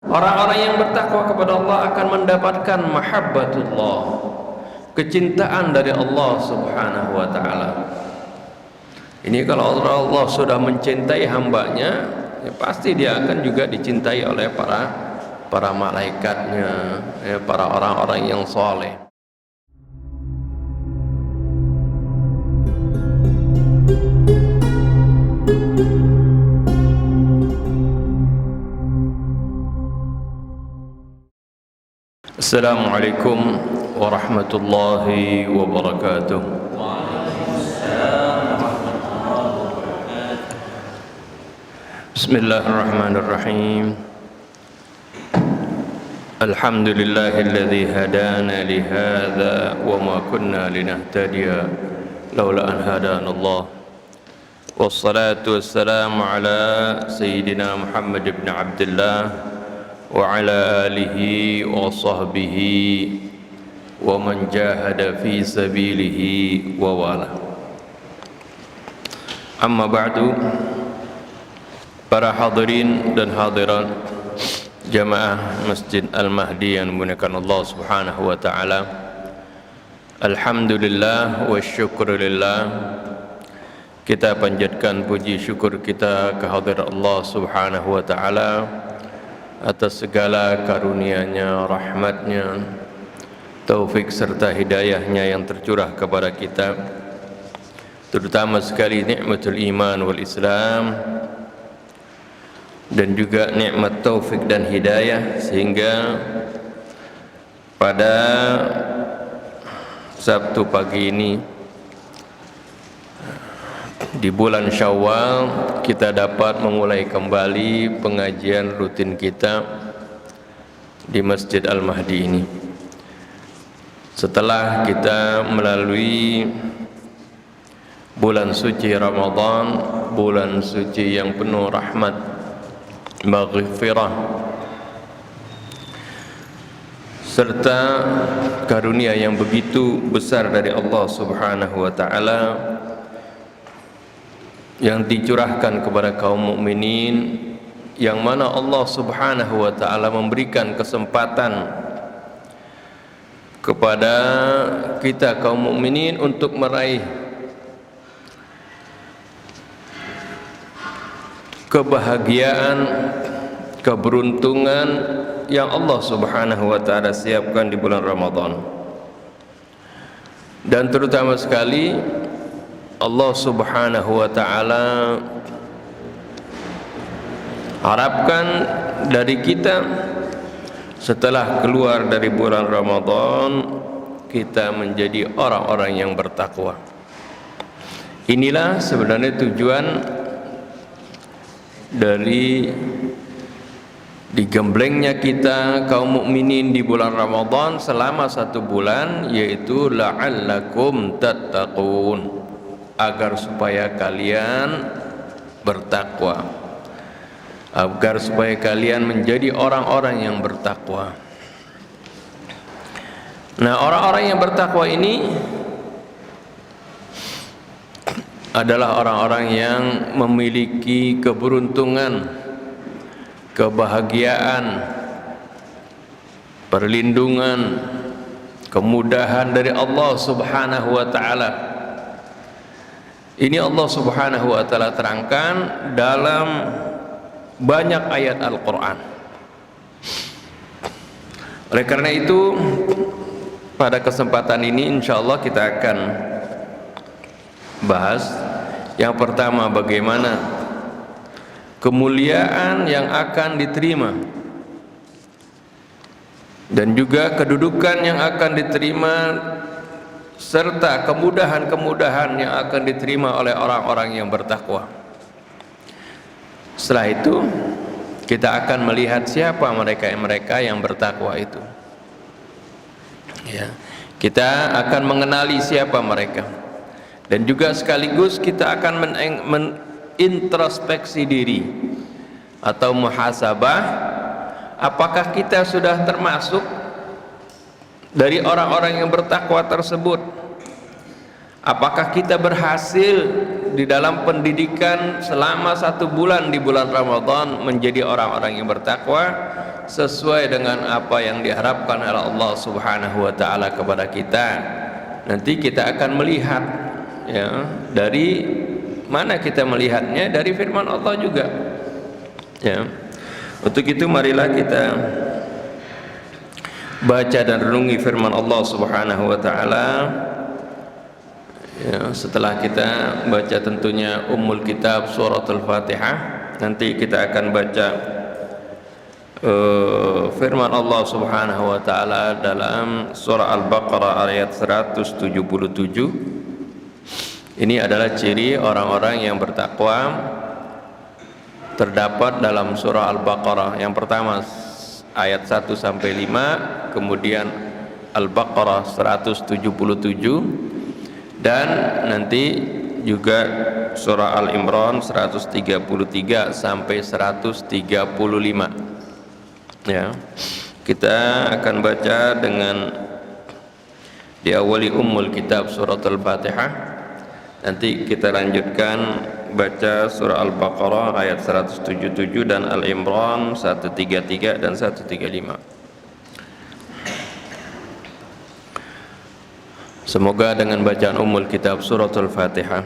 Orang-orang yang bertakwa kepada Allah akan mendapatkan mahabbatullah, kecintaan dari Allah Subhanahu wa taala. Ini kalau Allah sudah mencintai hambanya, ya pasti dia akan juga dicintai oleh para malaikatnya, ya, para orang-orang yang soleh. Assalamualaikum warahmatullahi wabarakatuh. Bismillahirrahmanirrahim. Alhamdulillahilladzi hadana li hadza wa ma kunna linahtadiya laula an hadanallah. Wassalatu wassalamu ala sayyidina Muhammad ibn Abdullah wa ala alihi wa sahbihi wa man jahada fi sabilihi wa wala. Amma ba'du. Para hadirin dan hadirat jamaah Masjid Al-Mahdi yang dimuliakan Allah Subhanahu wa taala. Alhamdulillah wa syukurillah. Kita panjatkan puji syukur kita kehadirat Allah Subhanahu wa taala atas segala karunia-Nya, rahmat-Nya, taufik serta hidayah-Nya yang tercurah kepada kita, terutama sekali nikmatul iman wal Islam, dan juga nikmat taufik dan hidayah, sehingga pada Sabtu pagi ini di bulan Syawal kita dapat memulai kembali pengajian rutin kita di Masjid Al-Mahdi ini. Setelah kita melalui bulan suci Ramadan, bulan suci yang penuh rahmat, maghfirah serta karunia yang begitu besar dari Allah Subhanahu wa taala yang dicurahkan kepada kaum mukminin, yang mana Allah Subhanahu wa taala memberikan kesempatan kepada kita kaum mukminin untuk meraih kebahagiaan, keberuntungan yang Allah Subhanahu wa taala siapkan di bulan Ramadan. Dan terutama sekali Allah Subhanahu wa taala harapkan dari kita setelah keluar dari bulan Ramadan, kita menjadi orang-orang yang bertakwa. Inilah sebenarnya tujuan dari digemblengnya kita kaum mukminin di bulan Ramadan selama 1 bulan, yaitu la'allakum tattaqun, agar supaya kalian bertakwa, agar supaya kalian menjadi orang-orang yang bertakwa. Nah, orang-orang yang bertakwa ini adalah orang-orang yang memiliki keberuntungan, kebahagiaan, perlindungan, kemudahan dari Allah Subhanahu wa taala. Ini Allah Subhanahu wa taala terangkan dalam banyak ayat Al-Qur'an. Oleh karena itu, pada kesempatan ini insyaallah kita akan bahas yang pertama, bagaimana kemuliaan yang akan diterima dan juga kedudukan yang akan diterima serta kemudahan-kemudahan yang akan diterima oleh orang-orang yang bertakwa. Setelah itu kita akan melihat siapa mereka yang bertakwa itu. Ya, kita akan mengenali siapa mereka, dan juga sekaligus kita akan menintrospeksi diri atau muhasabah, apakah kita sudah termasuk dari orang-orang yang bertakwa tersebut. Apakah kita berhasil di dalam pendidikan selama 1 bulan di bulan Ramadan menjadi orang-orang yang bertakwa, sesuai dengan apa yang diharapkan oleh Allah Subhanahu wa taala kepada kita, nanti kita akan melihat, ya, dari mana kita melihatnya? Dari firman Allah juga, ya. Untuk itu marilah kita baca dan renungi firman Allah Subhanahu wa taala. Ya, setelah kita baca tentunya Ummul Kitab Suratul Fatihah, nanti kita akan baca firman Allah Subhanahu wa taala dalam surah Al-Baqarah ayat 177. Ini adalah ciri orang-orang yang bertakwa, terdapat dalam surah Al-Baqarah. Yang pertama ayat 1 sampai 5, kemudian Al-Baqarah 177, dan nanti juga surah Al-Imran 133 sampai 135. Ya, kita akan baca dengan diawali Ummul Kitab Suratul Fatihah. Nanti kita lanjutkan baca surah Al-Baqarah ayat 177 dan Al-Imran 133 dan 135. Semoga dengan bacaan Ummul Kitab Suratul Fatihah,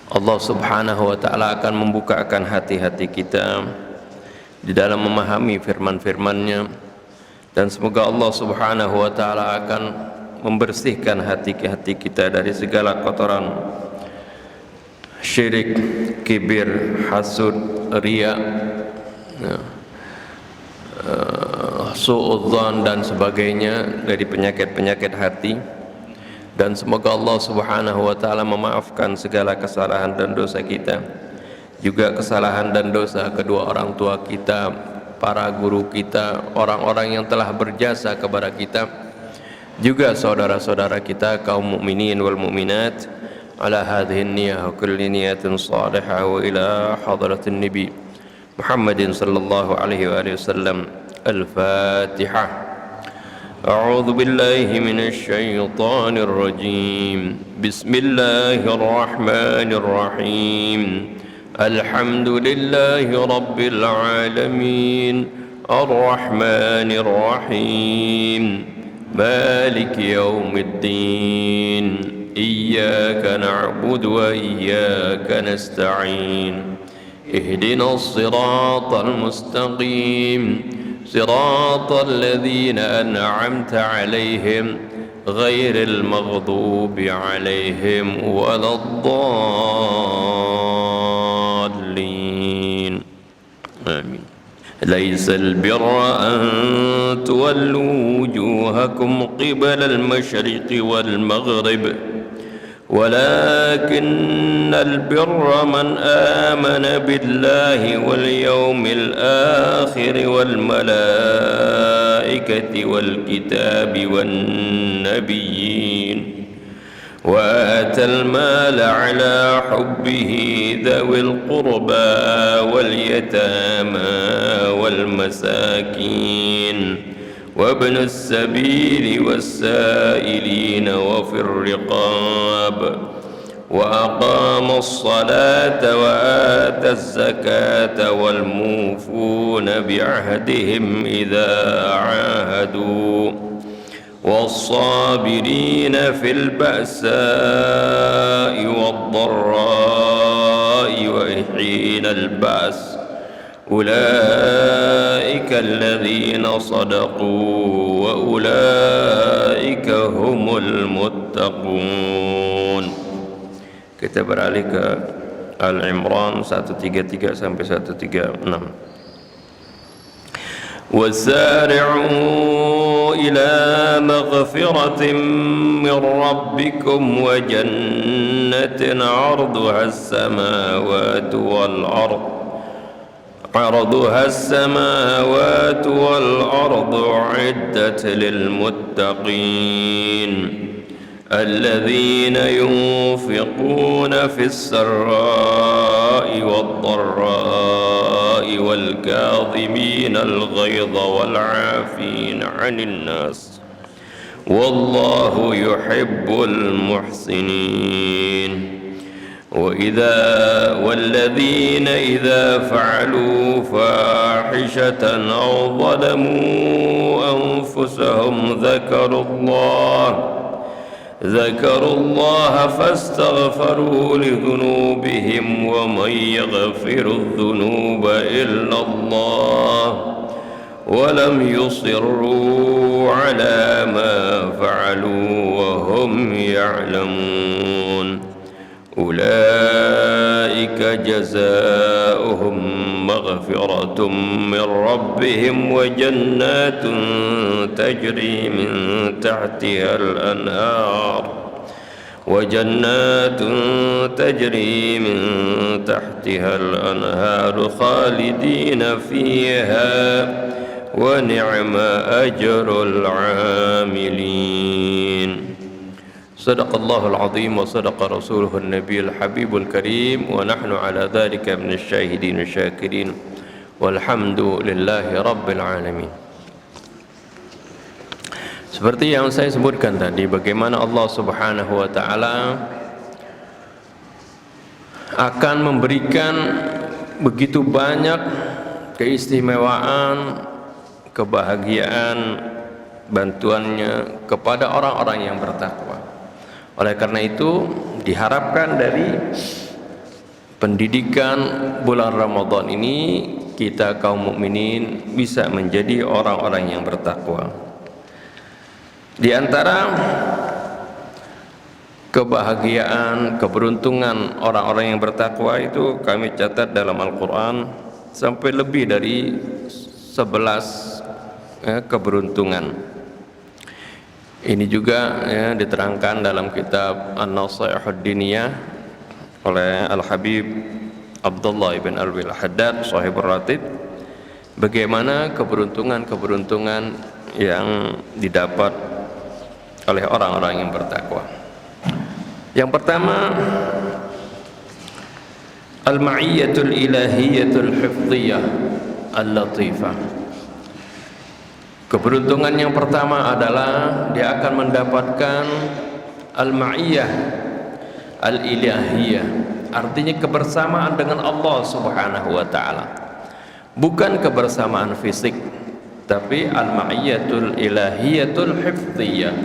Allah Subhanahu wa taala akan membukakan hati-hati kita di dalam memahami firman-firman-Nya, dan semoga Allah Subhanahu wa taala akan membersihkan hati-hati kita dari segala kotoran syirik, kibir, hasud, riya, suudzon dan sebagainya, dari penyakit-penyakit hati. Dan semoga Allah Subhanahu wa taala memaafkan segala kesalahan dan dosa kita, juga kesalahan dan dosa kedua orang tua kita, para guru kita, orang-orang yang telah berjasa kepada kita, juga saudara-saudara kita kaum mukminin wal mukminat, ala hadhihi niyyah wa kulli niyatin salihah, wa ila hadratin nabi Muhammadin sallallahu alaihi wa sallam. Al-Fatihah. A'udzu billahi minasy syaithanir rajim. Bismillahirrahmanirrahim. Alhamdulillahi rabbil alamin. Ar-Rahmanir Rahim. Maliki yaumiddin. Iyyaka na'budu wa iyyaka nasta'in. Ihdinas siratal mustaqim. صراط الذين أنعمت عليهم غير المغضوب عليهم ولا الضالين آمين. ليس البر أن تولوا وجوهكم قبل المشرق والمغرب ولكن البر من آمن بالله واليوم الآخر والملائكة والكتاب والنبيين وآتى المال على حبه ذوي القربى واليتامى والمساكين وابن السبيل والسائلين وفي الرقاب وأقام الصلاة وآتى الزكاة والموفون بعهدهم إذا عاهدوا والصابرين في البأساء والضراء وحين البأس أولئك الذين صدقوا وأولئك هم المتقون. Kita beralih ke Al-Imran 133 sampai 136. وسارعوا إلى مغفرة من ربكم وجنة عرضها السماوات والأرض أعدت للمتقين الذين ينفقون في السراء والضراء والكاظمين الغيظ والعافين عن الناس والله يحب المحسنين والذين إذا فعلوا فاحشة أو ظلموا أنفسهم ذكروا الله فاستغفروا لذنوبهم ومن يغفر الذنوب إلا الله ولم يصروا على ما فعلوا وهم يعلمون أولئك جزاؤهم مغفرة من ربهم وجنات تجري من تحتها الأنهار خالدين فيها ونعم أجر العاملين. صدق الله العظيم وصدق رسوله النبي الحبيب الكريم ونحن على ذلك من الشاهدين الشاكرين والحمد لله رب العالمين. Seperti yang saya sebutkan tadi, bagaimana Allah Subhanahu wa taala akan memberikan begitu banyak keistimewaan, kebahagiaan, bantuannya kepada orang-orang yang bertakwa. Oleh karena itu diharapkan dari pendidikan bulan Ramadan ini kita kaum mukminin bisa menjadi orang-orang yang bertakwa. Di antara kebahagiaan, keberuntungan orang-orang yang bertakwa itu kami catat dalam Al-Quran sampai lebih dari 11 keberuntungan. Ini juga diterangkan dalam kitab An-Nasaihud Diniyah oleh Al-Habib Abdullah ibn Alwi Al-Haddad Sahibur Ratib, bagaimana keberuntungan-keberuntungan yang didapat oleh orang-orang yang bertakwa. Yang pertama, al-ma'iyyatul ilahiyatul hifdhiyah al-latifah. Keberuntungan yang pertama adalah dia akan mendapatkan al-ma'iyyah al-ilahiyah, artinya kebersamaan dengan Allah Subhanahu wa taala. Bukan kebersamaan fisik, tapi al-ma'iyyatul ilahiyatul hifdhiyah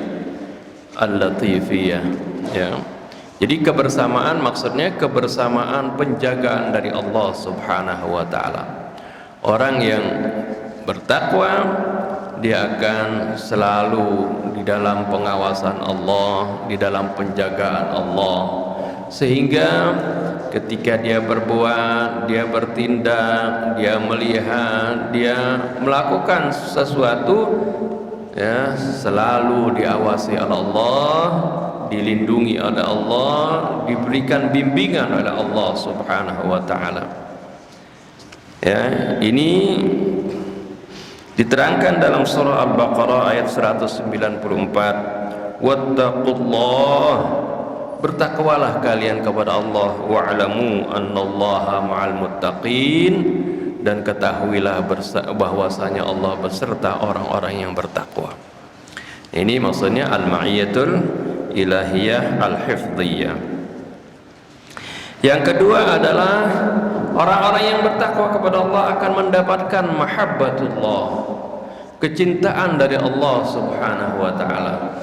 al-latifiyah, ya. Jadi kebersamaan maksudnya kebersamaan penjagaan dari Allah Subhanahu wa taala. Orang yang bertakwa dia akan selalu di dalam pengawasan Allah, di dalam penjagaan Allah, sehingga ketika dia berbuat, dia bertindak, dia melihat, dia melakukan sesuatu, ya, selalu diawasi oleh Allah, dilindungi oleh Allah, diberikan bimbingan oleh Allah Subhanahu wa taala. Ya, ini diterangkan dalam surah Al-Baqarah ayat 194, wattaqullah, bertakwalah kalian kepada Allah, wa'lamu annallaha ma'al muttaqin, dan ketahuilah bahwasanya Allah beserta orang-orang yang bertakwa. Ini maksudnya al-ma'iyyatul ilahiyah al-hifdhiyah. Yang kedua adalah orang-orang yang bertakwa kepada Allah akan mendapatkan mahabbatullah, kecintaan dari Allah Subhanahu wa taala.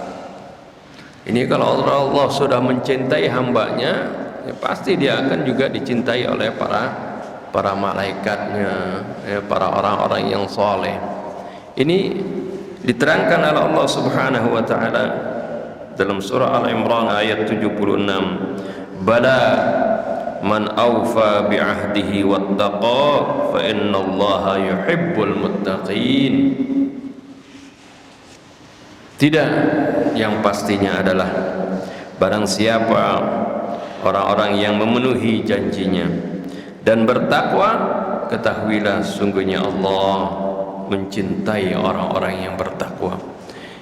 Ini kalau Allah sudah mencintai hambanya, ya pasti dia akan juga dicintai oleh para malaikatnya, ya, para orang-orang yang soleh. Ini diterangkan oleh Allah Subhanahu wa taala dalam surah Al-Imran ayat 76. Bala man awfa bi'ahdihi wattaqa fa innallaha yuhibbul muttaqin. Tidak, yang pastinya adalah barang siapa orang-orang yang memenuhi janjinya dan bertakwa, ketahuilah sungguhnya Allah mencintai orang-orang yang bertakwa.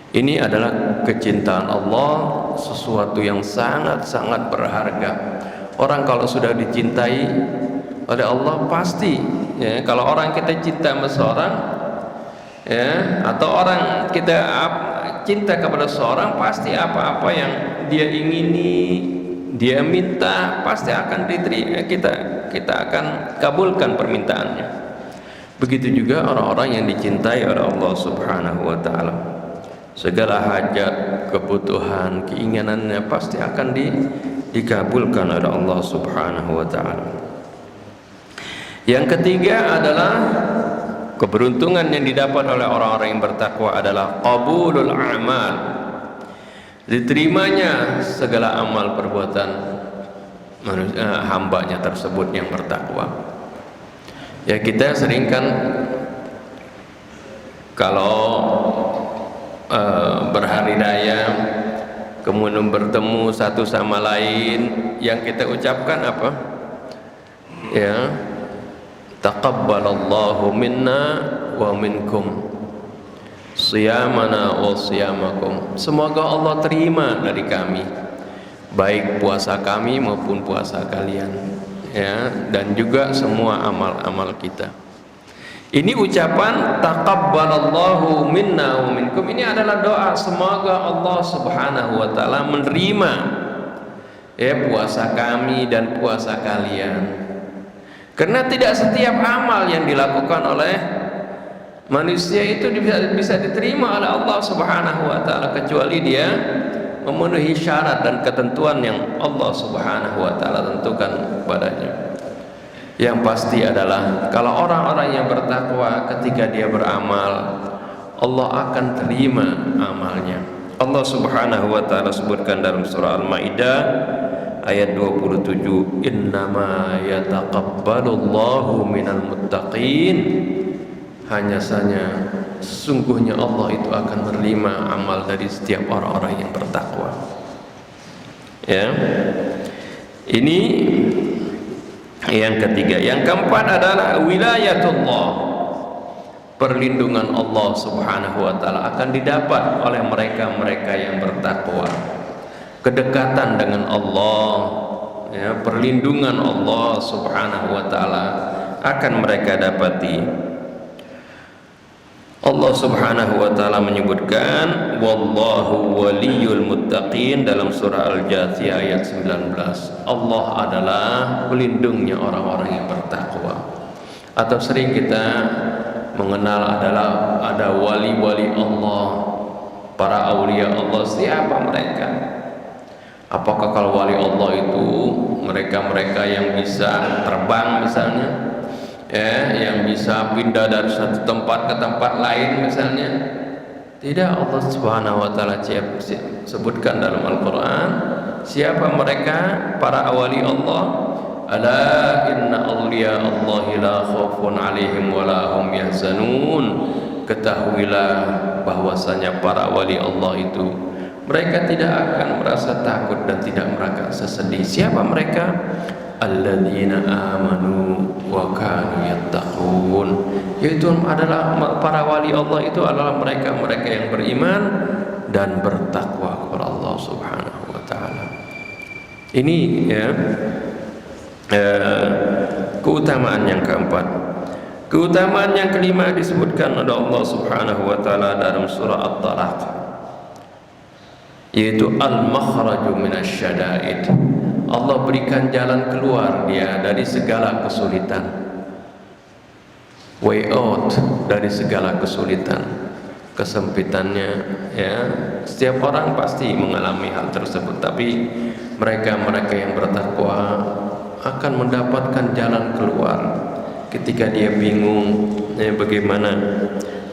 Ini adalah kecintaan Allah, sesuatu yang sangat-sangat berharga. Orang kalau sudah dicintai oleh Allah pasti, ya, kalau orang kita cinta sama seorang, ya, atau orang kita cinta kepada seorang, pasti apa-apa yang dia ingini dia minta pasti akan diterima, kita akan kabulkan permintaannya. Begitu juga orang-orang yang dicintai oleh Allah Subhanahu wa taala. Segala hajat, kebutuhan, keinginannya pasti akan dikabulkan oleh Allah Subhanahu wa taala. Yang ketiga adalah keberuntungan yang didapat oleh orang-orang yang bertakwa adalah qabulul a'mal. Diterimanya segala amal perbuatan hambanya tersebut yang bertakwa. Ya, kita sering kan kalau berhari raya kemudian bertemu satu sama lain, yang kita ucapkan apa? Ya, taqabbalallahu minna wa minkum siyamana wa siyamakum. Semoga Allah terima dari kami baik puasa kami maupun puasa kalian, ya, dan juga semua amal-amal kita. Ini ucapan taqabbalallahu minna wa minkum, ini adalah doa semoga Allah Subhanahu wa taala menerima ya puasa kami dan puasa kalian. Karena tidak setiap amal yang dilakukan oleh manusia itu bisa diterima oleh Allah Subhanahu wa taala kecuali dia memenuhi syarat dan ketentuan yang Allah Subhanahu wa taala tentukan kepadanya. Yang pasti adalah kalau orang-orang yang bertakwa ketika dia beramal, Allah akan terima amalnya. Allah Subhanahu wa taala sebutkan dalam surah Al-Maidah ayat 27, innama yataqabbalullahu minal muttaqin. Hanya saja sesungguhnya Allah itu akan menerima amal dari setiap orang-orang yang bertakwa. Ya. Ini yang ketiga. Yang keempat adalah wilayatullah. Perlindungan Allah Subhanahu wa taala akan didapat oleh mereka-mereka yang bertakwa. Kedekatan dengan Allah, ya, perlindungan Allah Subhanahu wa taala akan mereka dapati. Allah Subhanahu wa taala menyebutkan wallahu waliyul muttaqin dalam surah Al-Jathiyah ayat 19. Allah adalah pelindungnya orang-orang yang bertakwa. Atau sering kita mengenal adalah ada wali-wali Allah, para aulia Allah. Siapa mereka? Apakah kalau wali Allah itu mereka-mereka yang bisa terbang misalnya, ya, yang bisa pindah dari satu tempat ke tempat lain misalnya? Tidak. Allah Subhanahu wa taala sebutkan dalam Al-Qur'an siapa mereka para awali Allah. Ala inna awliya Allahi la khaufun alaihim wa la hum yahzanun. Ketahuilah bahwasanya para wali Allah itu mereka tidak akan merasa takut dan tidak merasa sedih. Siapa mereka? Alladzina amanu wa kanu yattaqun. Yaitu adalah para wali Allah itu adalah mereka-mereka yang beriman dan bertakwa kepada Allah Subhanahu wa taala. Ini ya keutamaan yang keempat. Keutamaan yang kelima disebutkan oleh Allah Subhanahu wa taala dalam surah At-Talaq, yaitu al-makhraju minasyada'id. Allah berikan jalan keluar dia dari segala kesulitan, way out dari segala kesulitan, kesempitannya, ya. Setiap orang pasti mengalami hal tersebut, tapi mereka-mereka yang bertakwa akan mendapatkan jalan keluar ketika dia bingung, ya, bagaimana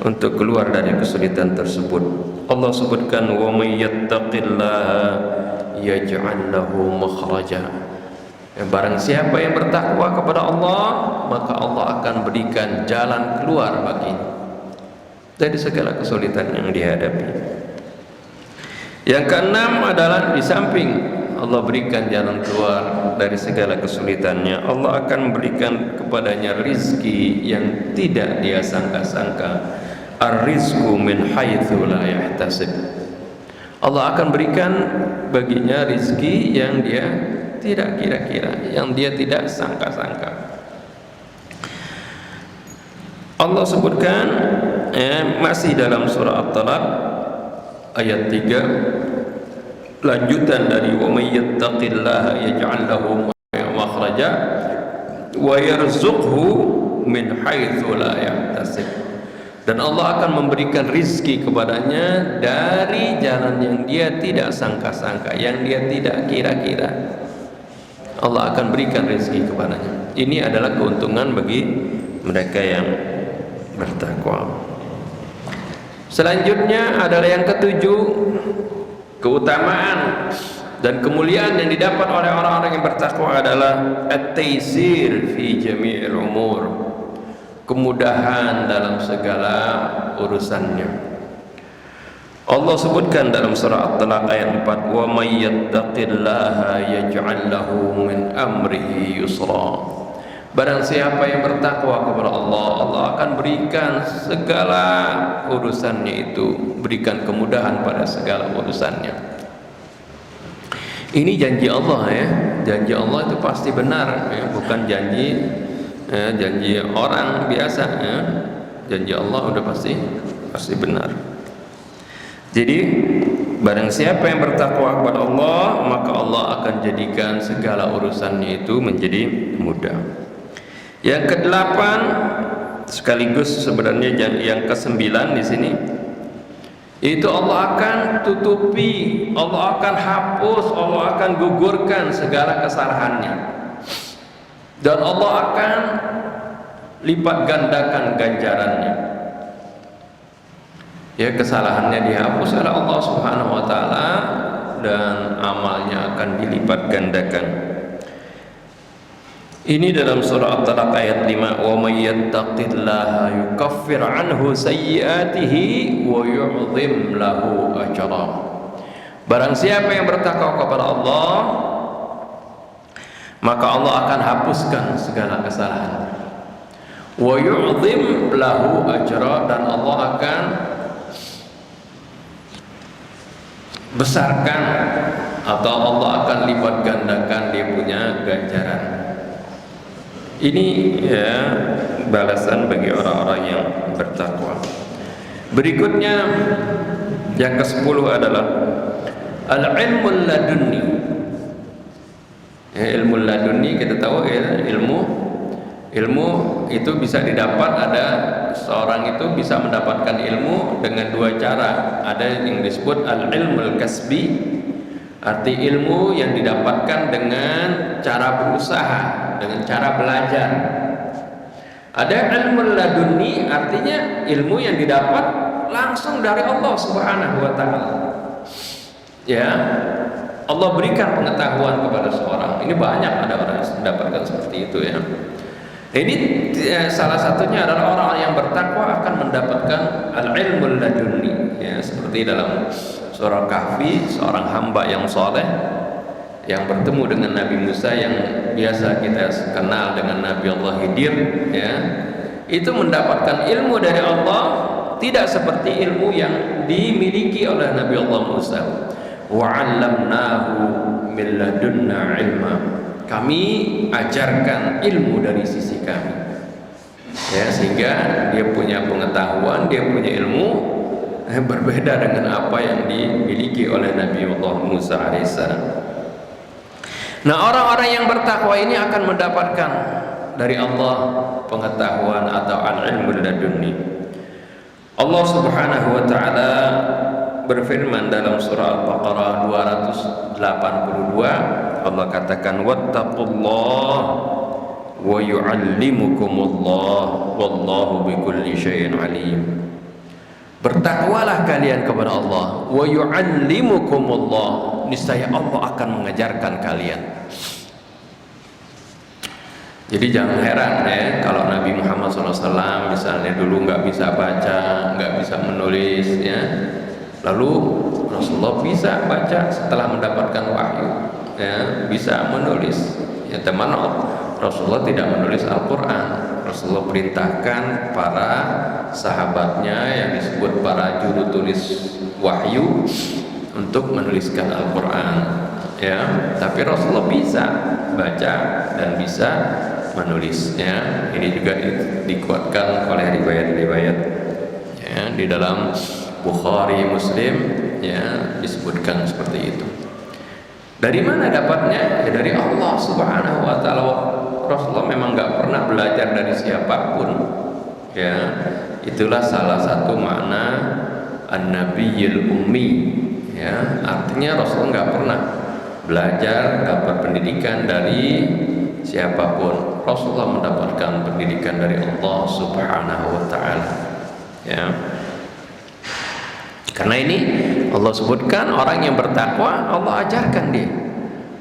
untuk keluar dari kesulitan tersebut. Allah sebutkan wa may yattaqillaha yaj'al lahu makhraja. Barang siapa yang bertakwa kepada Allah, maka Allah akan berikan jalan keluar baginya dari segala kesulitan yang dihadapi. Yang keenam adalah di samping Allah berikan jalan keluar dari segala kesulitannya, Allah akan memberikan kepadanya rizki yang tidak dia sangka-sangka. Ar-rizqu min haitsu la yahtasib. Allah akan berikan baginya rizki yang dia tidak kira-kira, yang dia tidak sangka-sangka. Allah sebutkan masih dalam surah At-Talaq ayat 3, lanjutan dari wa may yattaqillaha yaj'al lahu makhraja wa yarzuqhu min haitsu la yahtasib. Dan Allah akan memberikan rizki kepadanya dari jalan yang dia tidak sangka-sangka, yang dia tidak kira-kira. Allah akan berikan rizki kepadanya. Ini adalah keuntungan bagi mereka yang bertakwa. Selanjutnya adalah yang ketujuh, keutamaan dan kemuliaan yang didapat oleh orang-orang yang bertakwa adalah at-taysir fi jami'il umur, kemudahan dalam segala urusannya. Allah sebutkan dalam surah At-Talaq ayat 4, wa may yattaqillaha yaj'al lahu min amrihi yusra. Barang siapa yang bertakwa kepada Allah, Allah akan berikan segala urusannya itu, berikan kemudahan pada segala urusannya. Ini janji Allah ya, janji Allah itu pasti benar ya, bukan janji orang biasa ya. Janji Allah udah pasti benar. Jadi barang siapa yang bertakwa kepada Allah, maka Allah akan jadikan segala urusannya itu menjadi mudah. Yang kedelapan, sekaligus sebenarnya yang kesembilan di sini, itu Allah akan tutupi, Allah akan hapus, Allah akan gugurkan segala kesalahannya, dan Allah akan lipat gandakan ganjarannya. Ya, kesalahannya dihapus oleh Allah Subhanahu wa taala dan amalnya akan dilipat gandakan. Ini dalam surah At-Talaq ayat 5, wa may yattaqillaha yukaffir anhu sayyi'atihi wa yu'dhim lahu ajra. Barang siapa yang bertakwa kepada Allah, maka Allah akan hapuskan segala kesalahan. Wa yu'dhim lahu ajra, dan Allah akan besarkan atau Allah akan lipat gandakan dia punya ganjaran. Ini ya balasan bagi orang-orang yang bertakwa. Berikutnya yang ke-10 adalah al-ilmul ladunni. Ya, ilmu ladunni kita tahu ya, ilmu itu bisa didapat, ada seorang itu bisa mendapatkan ilmu dengan dua cara. Ada yang disebut al-ilmul kasbi, arti ilmu yang didapatkan dengan cara berusaha, dengan cara belajar. Ada ilmu laduni, artinya ilmu yang didapat langsung dari Allah Subhanahu wa taala. Ya, Allah berikan pengetahuan kepada seorang. Ini banyak ada orang yang mendapatkan seperti itu ya. Ini salah satunya adalah orang yang bertakwa akan mendapatkan al-ilmu laduni ya, seperti dalam surah Kahfi, seorang hamba yang soleh yang bertemu dengan Nabi Musa yang biasa kita kenal dengan Nabi Allah Khidir ya, itu mendapatkan ilmu dari Allah tidak seperti ilmu yang dimiliki oleh Nabi Allah Musa. Wa 'allamnahu min ladunna ilma, kami ajarkan ilmu dari sisi kami ya, sehingga dia punya pengetahuan, dia punya ilmu berbeda dengan apa yang dimiliki oleh Nabi Allah Musa alaihissalam. Nah, orang-orang yang bertakwa ini akan mendapatkan dari Allah pengetahuan atau al-ilmul laduni. Allah Subhanahu wa taala berfirman dalam surah Al-Baqarah 282, Allah katakan wattaqullah wa yu'allimukumullah wallahu bikulli syai'in alim. Bertakwalah kalian kepada Allah, wa yu'allimukumullah, niscaya Allah akan mengajarkan kalian. Jadi jangan heran ya kalau Nabi Muhammad SAW misalnya dulu nggak bisa baca, nggak bisa menulis ya, lalu Rasulullah bisa baca setelah mendapatkan wahyu ya, bisa menulis ya. Teman, Rasulullah tidak menulis Al-Quran. Rasulullah perintahkan para sahabatnya yang disebut para juru tulis wahyu untuk menuliskan Al-Quran ya, tapi Rasulullah bisa baca dan bisa menulis ya. Ini juga dikuatkan oleh riwayat-riwayat ya, di dalam Bukhari, Muslim ya, disebutkan seperti itu. Dari mana dapatnya? Ya dari Allah Subhanahu wa taala. Rasulullah memang nggak pernah belajar dari siapapun. Ya, itulah salah satu makna an-nabiyyul ummi. Ya, artinya Rasulullah nggak pernah belajar dapat pendidikan dari siapapun. Rasulullah mendapatkan pendidikan dari Allah Subhanahu wa taala. Ya. Karena ini Allah sebutkan orang yang bertakwa Allah ajarkan dia.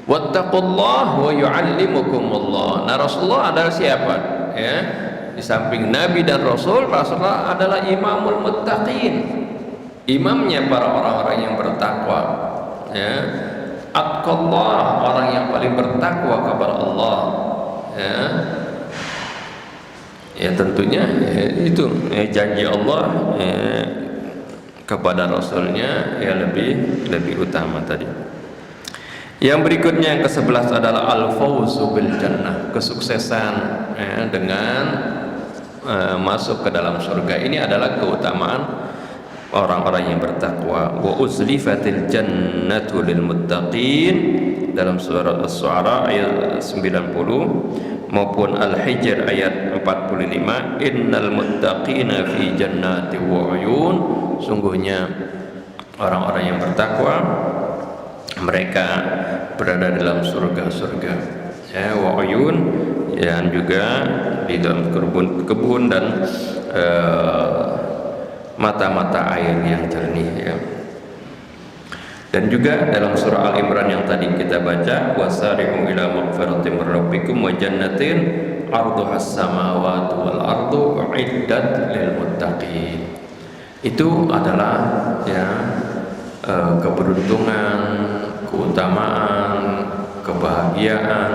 Wattaqullah wa yu'allimukumullah. Nah, Rasulullah adalah siapa? Ya. Di samping Nabi dan Rasul, Rasulullah adalah imamul muttaqin. Imamnya para orang-orang yang bertakwa. Ya. Atqallah, orang yang paling bertakwa kepada Allah. Ya. Ya tentunya ya, itu ya, janji Allah ya, kepada Rasulnya ya lebih utama tadi. Yang berikutnya yang ke-11 adalah al-fawzu bil jannah, kesuksesan ya, dengan masuk ke dalam surga. Ini adalah keutamaan orang-orang yang bertakwa. Wa uzlifatil jannatu lil muttaqin dalam surah Asy-Syu'ara ayat 90 maupun Al-Hijr ayat 45, innal muttaqina fi jannati wa uyun. Sungguhnya orang-orang yang bertakwa mereka berada dalam surga-surga ya, wa uyun, dan juga di dalam kebun dan mata-mata air yang jernih ya. Dan juga dalam surah Al-Imran yang tadi kita baca, wasari'u ila maghfiratin min rabbikum wa jannatin 'arduhas samawati wal ardu uiddat lil muttaqin. Itu adalah ya keberuntungan, keutamaan, kebahagiaan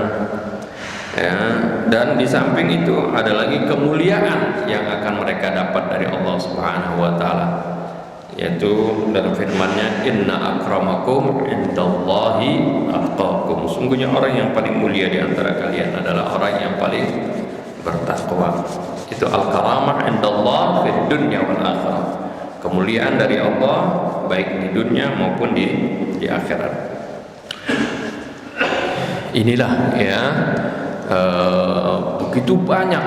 ya. Dan di samping itu ada lagi kemuliaan yang akan mereka dapat dari Allah Subhanahu wa taala, yaitu dalam firman-Nya, inna akramakum indallahi atqakum. Sungguhnya orang yang paling mulia di antara kalian adalah orang yang paling bertakwa. Itu al-karamah indallah fid dunya wal akhirah. Kemuliaan dari Allah baik di dunia maupun di akhirat. Inilah ya begitu banyak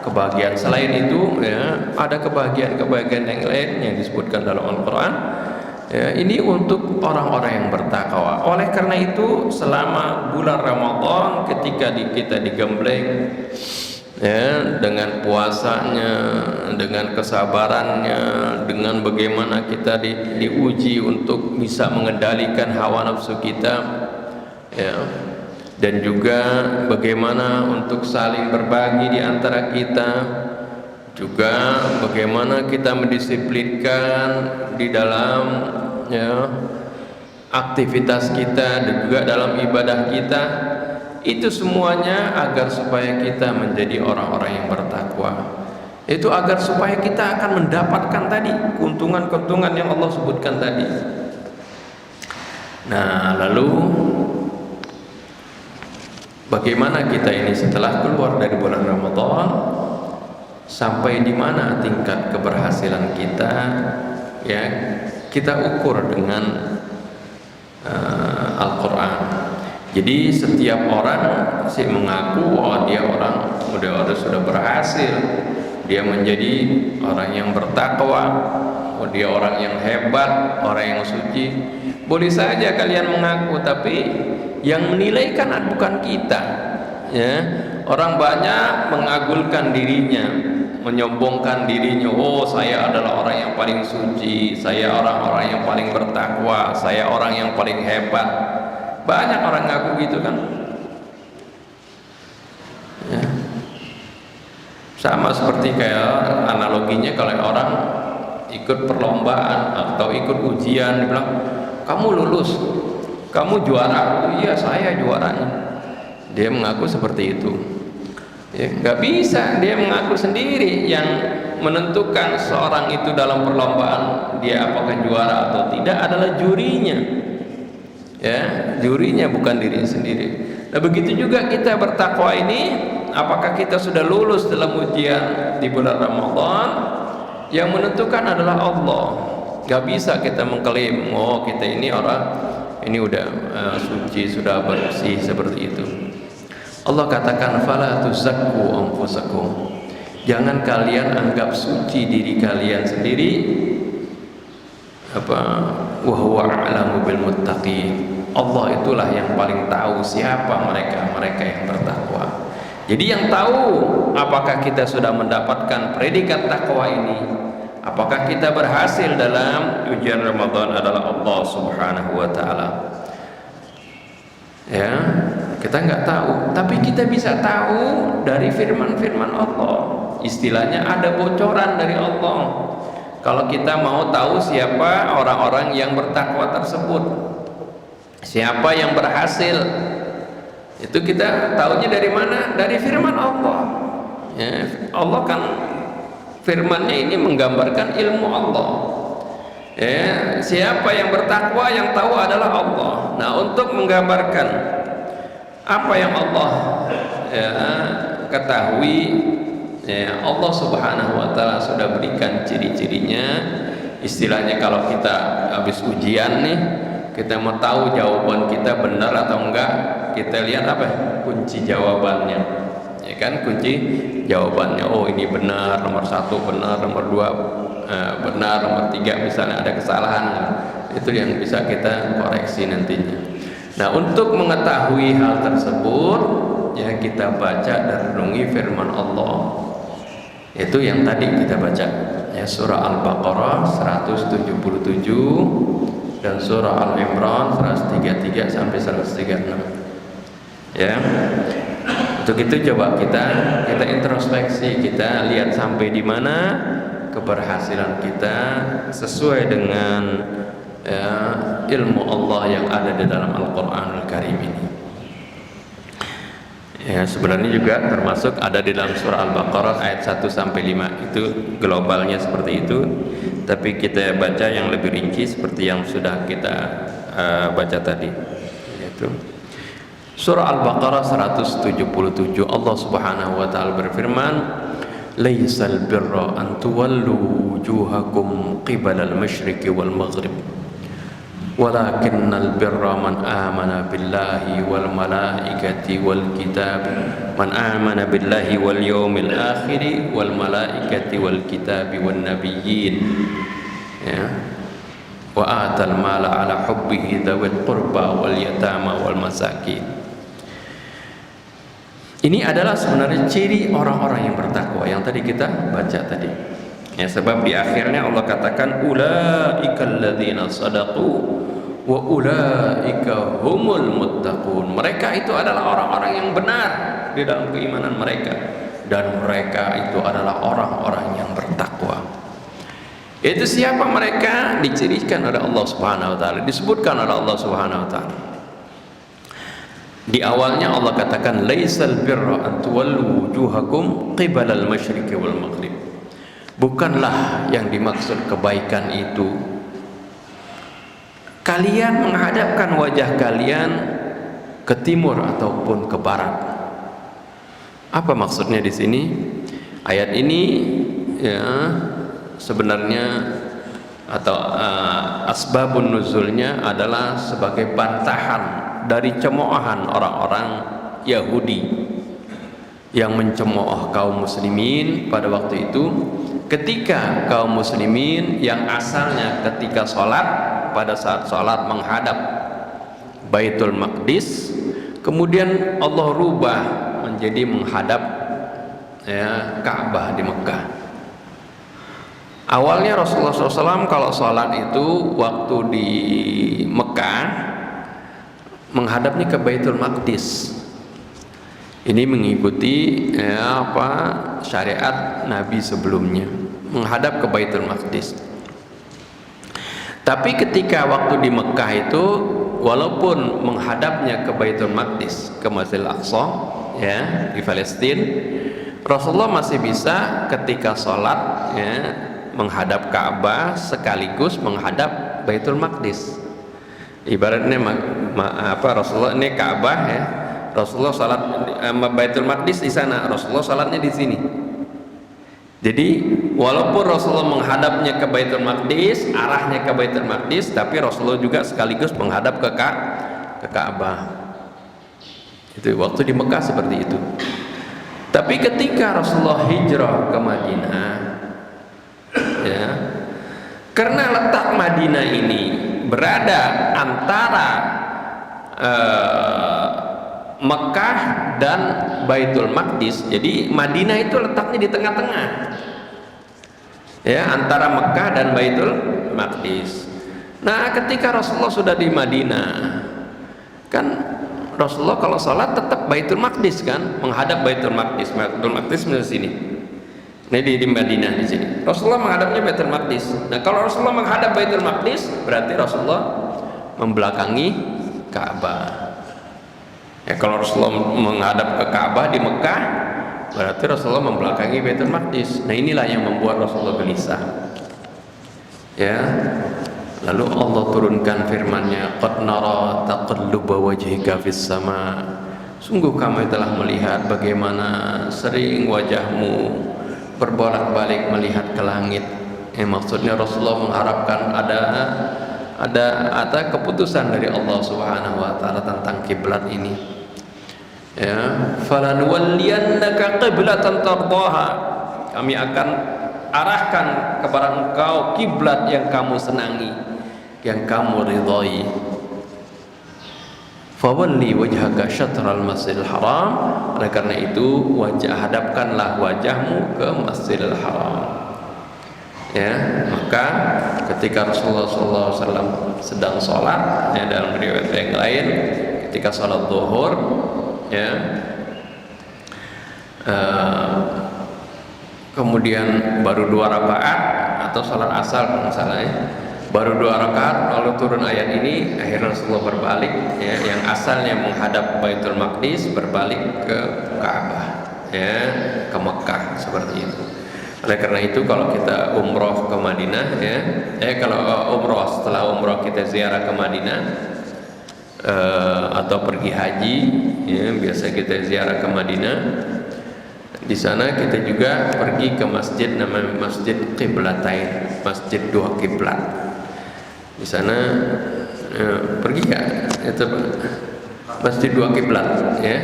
kebahagiaan. Selain itu ya ada kebahagiaan yang lain yang disebutkan dalam Al-Quran ya, ini untuk orang-orang yang bertakwa. Oleh karena itu selama bulan Ramadan ketika kita digembleng ya, dengan puasanya, dengan kesabarannya, dengan bagaimana kita diuji untuk bisa mengendalikan hawa nafsu kita ya, dan juga bagaimana untuk saling berbagi di antara kita, juga bagaimana kita mendisiplinkan di dalam ya, aktivitas kita dan juga dalam ibadah kita. Itu semuanya agar supaya kita menjadi orang-orang yang bertakwa. Itu agar supaya kita akan mendapatkan tadi keuntungan-keuntungan yang Allah sebutkan tadi. Nah, lalu bagaimana kita ini setelah keluar dari bulan Ramadan, sampai di mana tingkat keberhasilan kita ya, kita ukur dengan Al-Quran. Jadi setiap orang sih mengaku oh dia orang udah sudah berhasil, dia menjadi orang yang bertakwa, oh dia orang yang hebat, orang yang suci. Boleh saja kalian mengaku, tapi yang menilai kan bukan kita ya. Orang banyak mengagulkan dirinya, menyombongkan dirinya, oh saya adalah orang yang paling suci, saya orang-orang yang paling bertakwa, saya orang yang paling hebat. Banyak orang ngaku gitu kan ya. Sama seperti kayak analoginya kalau orang ikut perlombaan atau ikut ujian, dibilang kamu lulus, kamu juara. Oh, iya saya juaranya. Dia mengaku seperti itu ya, nggak bisa dia mengaku sendiri. Yang menentukan seorang itu dalam perlombaan dia apakah juara atau tidak adalah jurinya ya, jurinya bukan diri sendiri. Nah begitu juga kita bertakwa ini, apakah kita sudah lulus dalam ujian di bulan Ramadan, yang menentukan adalah Allah. Gak bisa kita mengklaim oh kita ini orang ini udah suci, sudah bersih seperti itu. Allah katakan fala tuzakku anfusakum. Jangan kalian anggap suci diri kalian sendiri. Wa huwa a'lamu bil muttaqin. Allah itulah yang paling tahu siapa mereka yang bertakwa. Jadi yang tahu apakah kita sudah mendapatkan predikat takwa ini, apakah kita berhasil dalam ujian Ramadan adalah Allah Subhanahu wa taala. Ya, kita nggak tahu, tapi kita bisa tahu dari firman-firman Allah. Istilahnya ada bocoran dari Allah. Kalau kita mau tahu siapa orang-orang yang bertakwa tersebut, siapa yang berhasil, itu kita tahunya dari mana? Dari firman Allah. Ya, Allah kan firmannya ini menggambarkan ilmu Allah. Ya, siapa yang bertakwa yang tahu adalah Allah. Nah, untuk menggambarkan apa yang Allah ketahui, ya, Allah Subhanahu wa taala sudah berikan ciri-cirinya. Istilahnya kalau kita habis ujian nih, kita mau tahu jawaban kita benar atau enggak, kita lihat apa? Kunci jawabannya. Ya kan, kunci jawabannya. Oh, ini benar, nomor 1 benar, nomor 2 benar, nomor 3 misalnya ada kesalahan. Itu yang bisa kita koreksi nantinya. Nah, untuk mengetahui hal tersebut, ya kita baca dan renungi firman Allah. Itu yang tadi kita baca, ya, surah Al-Baqarah 177 dan surah Al-Imran 133 sampai 136. Ya. Untuk itu coba kita introspeksi, kita lihat sampai di mana keberhasilan kita sesuai dengan, ya, ilmu Allah yang ada di dalam Al-Qur'anul Karim ini. Ya, sebenarnya juga termasuk ada di dalam surah Al-Baqarah ayat 1 sampai 5. Itu globalnya seperti itu. Tapi kita baca yang lebih rinci seperti yang sudah kita baca tadi. Yaitu surah Al-Baqarah 177, Allah Subhanahu wa taala berfirman, "Laisal birra an tuwallu wujuhakum qibala al-masyriqi wal maghrib." Walakinnal birra man amana billahi wal malaikati wal kitab, man amana billahi wal yawmil akhir wal malaikati wal kitabi wan nabiyyin, ya, wa atal mala ala hubbihi dzawil qurba wal yatama wal masakin. Ini adalah sebenarnya ciri orang-orang yang bertakwa yang tadi kita baca tadi. Ya, sebab di akhirnya Allah katakan ulaikal ladzina shadaqu wa ulaika humul muttaqun. Mereka itu adalah orang-orang yang benar di dalam keimanan mereka, dan mereka itu adalah orang-orang yang bertakwa. Itu siapa mereka? Dicirikan oleh Allah Subhanahu wa taala, disebutkan oleh Allah Subhanahu wa taala. Di awalnya Allah katakan laisal birra an tuwallu wujuhakum qibala al-masyriqi wal maghrib. Bukanlah yang dimaksud kebaikan itu kalian menghadapkan wajah kalian ke timur ataupun ke barat. Apa maksudnya di sini? Ayat ini, ya, sebenarnya atau asbabun nuzulnya adalah sebagai bantahan dari cemoohan orang-orang Yahudi yang mencemooh kaum muslimin pada waktu itu, ketika kaum muslimin yang asalnya ketika sholat, pada saat sholat menghadap Baitul Maqdis, kemudian Allah rubah menjadi menghadap, ya, Ka'bah di Mekah. Awalnya Rasulullah SAW kalau sholat itu waktu di Mekah menghadapnya ke Baitul Maqdis. Ini mengikuti, ya, syariat Nabi sebelumnya, menghadap ke Baitul Maqdis. Tapi ketika waktu di Mekah itu, walaupun menghadapnya ke Baitul Maqdis, ke Masjidil Aqsa, ya, di Palestina, Rasulullah masih bisa ketika sholat, ya, menghadap Ka'bah sekaligus menghadap Baitul Maqdis. Ibaratnya Rasulullah ini Ka'bah, ya, Rasulullah sholat Baitul Maqdis di sana, Rasulullah sholatnya di sini. Jadi walaupun Rasulullah menghadapnya ke Baitul Maqdis, arahnya ke Baitul Maqdis, tapi Rasulullah juga sekaligus menghadap ke ke Ka'bah. Itu waktu di Mekah seperti itu. Tapi ketika Rasulullah hijrah ke Madinah, ya, karena letak Madinah ini berada antara Mekah dan Baitul Maqdis, jadi Madinah itu letaknya di tengah-tengah, ya, antara Mekah dan Baitul Maqdis. Nah, ketika Rasulullah sudah di Madinah, kan Rasulullah kalau sholat tetap Baitul Maqdis, kan, menghadap Baitul Maqdis. Baitul Maqdis di sini. Ini di Madinah di sini. Rasulullah menghadapnya Baitul Maqdis. Nah, kalau Rasulullah menghadap Baitul Maqdis, berarti Rasulullah membelakangi Ka'bah. Ya, kalau Rasulullah menghadap ke Ka'bah di Mekah, berarti Rasulullah membelakangi Baitul Maqdis. Nah, inilah yang membuat Rasulullah gelisah. Ya. Lalu Allah turunkan firman-Nya, qad nara taqalluba wajhika fis sama. Sungguh kami telah melihat bagaimana sering wajahmu berbolak-balik melihat ke langit. Maksudnya Rasulullah mengharapkan ada keputusan dari Allah Subhanahu wa taala tentang kiblat ini. Ya, falanuwalliyannaka qiblatan tardaha. Kami akan arahkan kepada engkau kiblat yang kamu senangi, yang kamu ridhai. Fawalli wajhaka syatral masjidil haram. Oleh karena itu, hadapkanlah wajahmu ke Masjidil Haram. Ya, maka ketika Rasulullah SAW sedang sholat, ya, dalam riwayat yang lain, ketika sholat zuhur, ya, kemudian baru 2 rakaat atau sholat asar kalau salah, ya, baru 2 rakaat lalu turun ayat ini, akhirnya Rasulullah berbalik, ya, yang asalnya menghadap Baitul Maqdis berbalik ke Ka'bah, ya, ke Mekah, seperti itu. Oleh karena itu kalau kita umroh ke Madinah, ya, kalau umroh, setelah umroh kita ziarah ke Madinah, atau pergi haji, ya, biasa kita ziarah ke Madinah. Di sana kita juga pergi ke masjid namanya Masjid Qiblatain, Masjid 2 kiblat. Di sana pergi kan? Itu Masjid 2 kiblat, ya.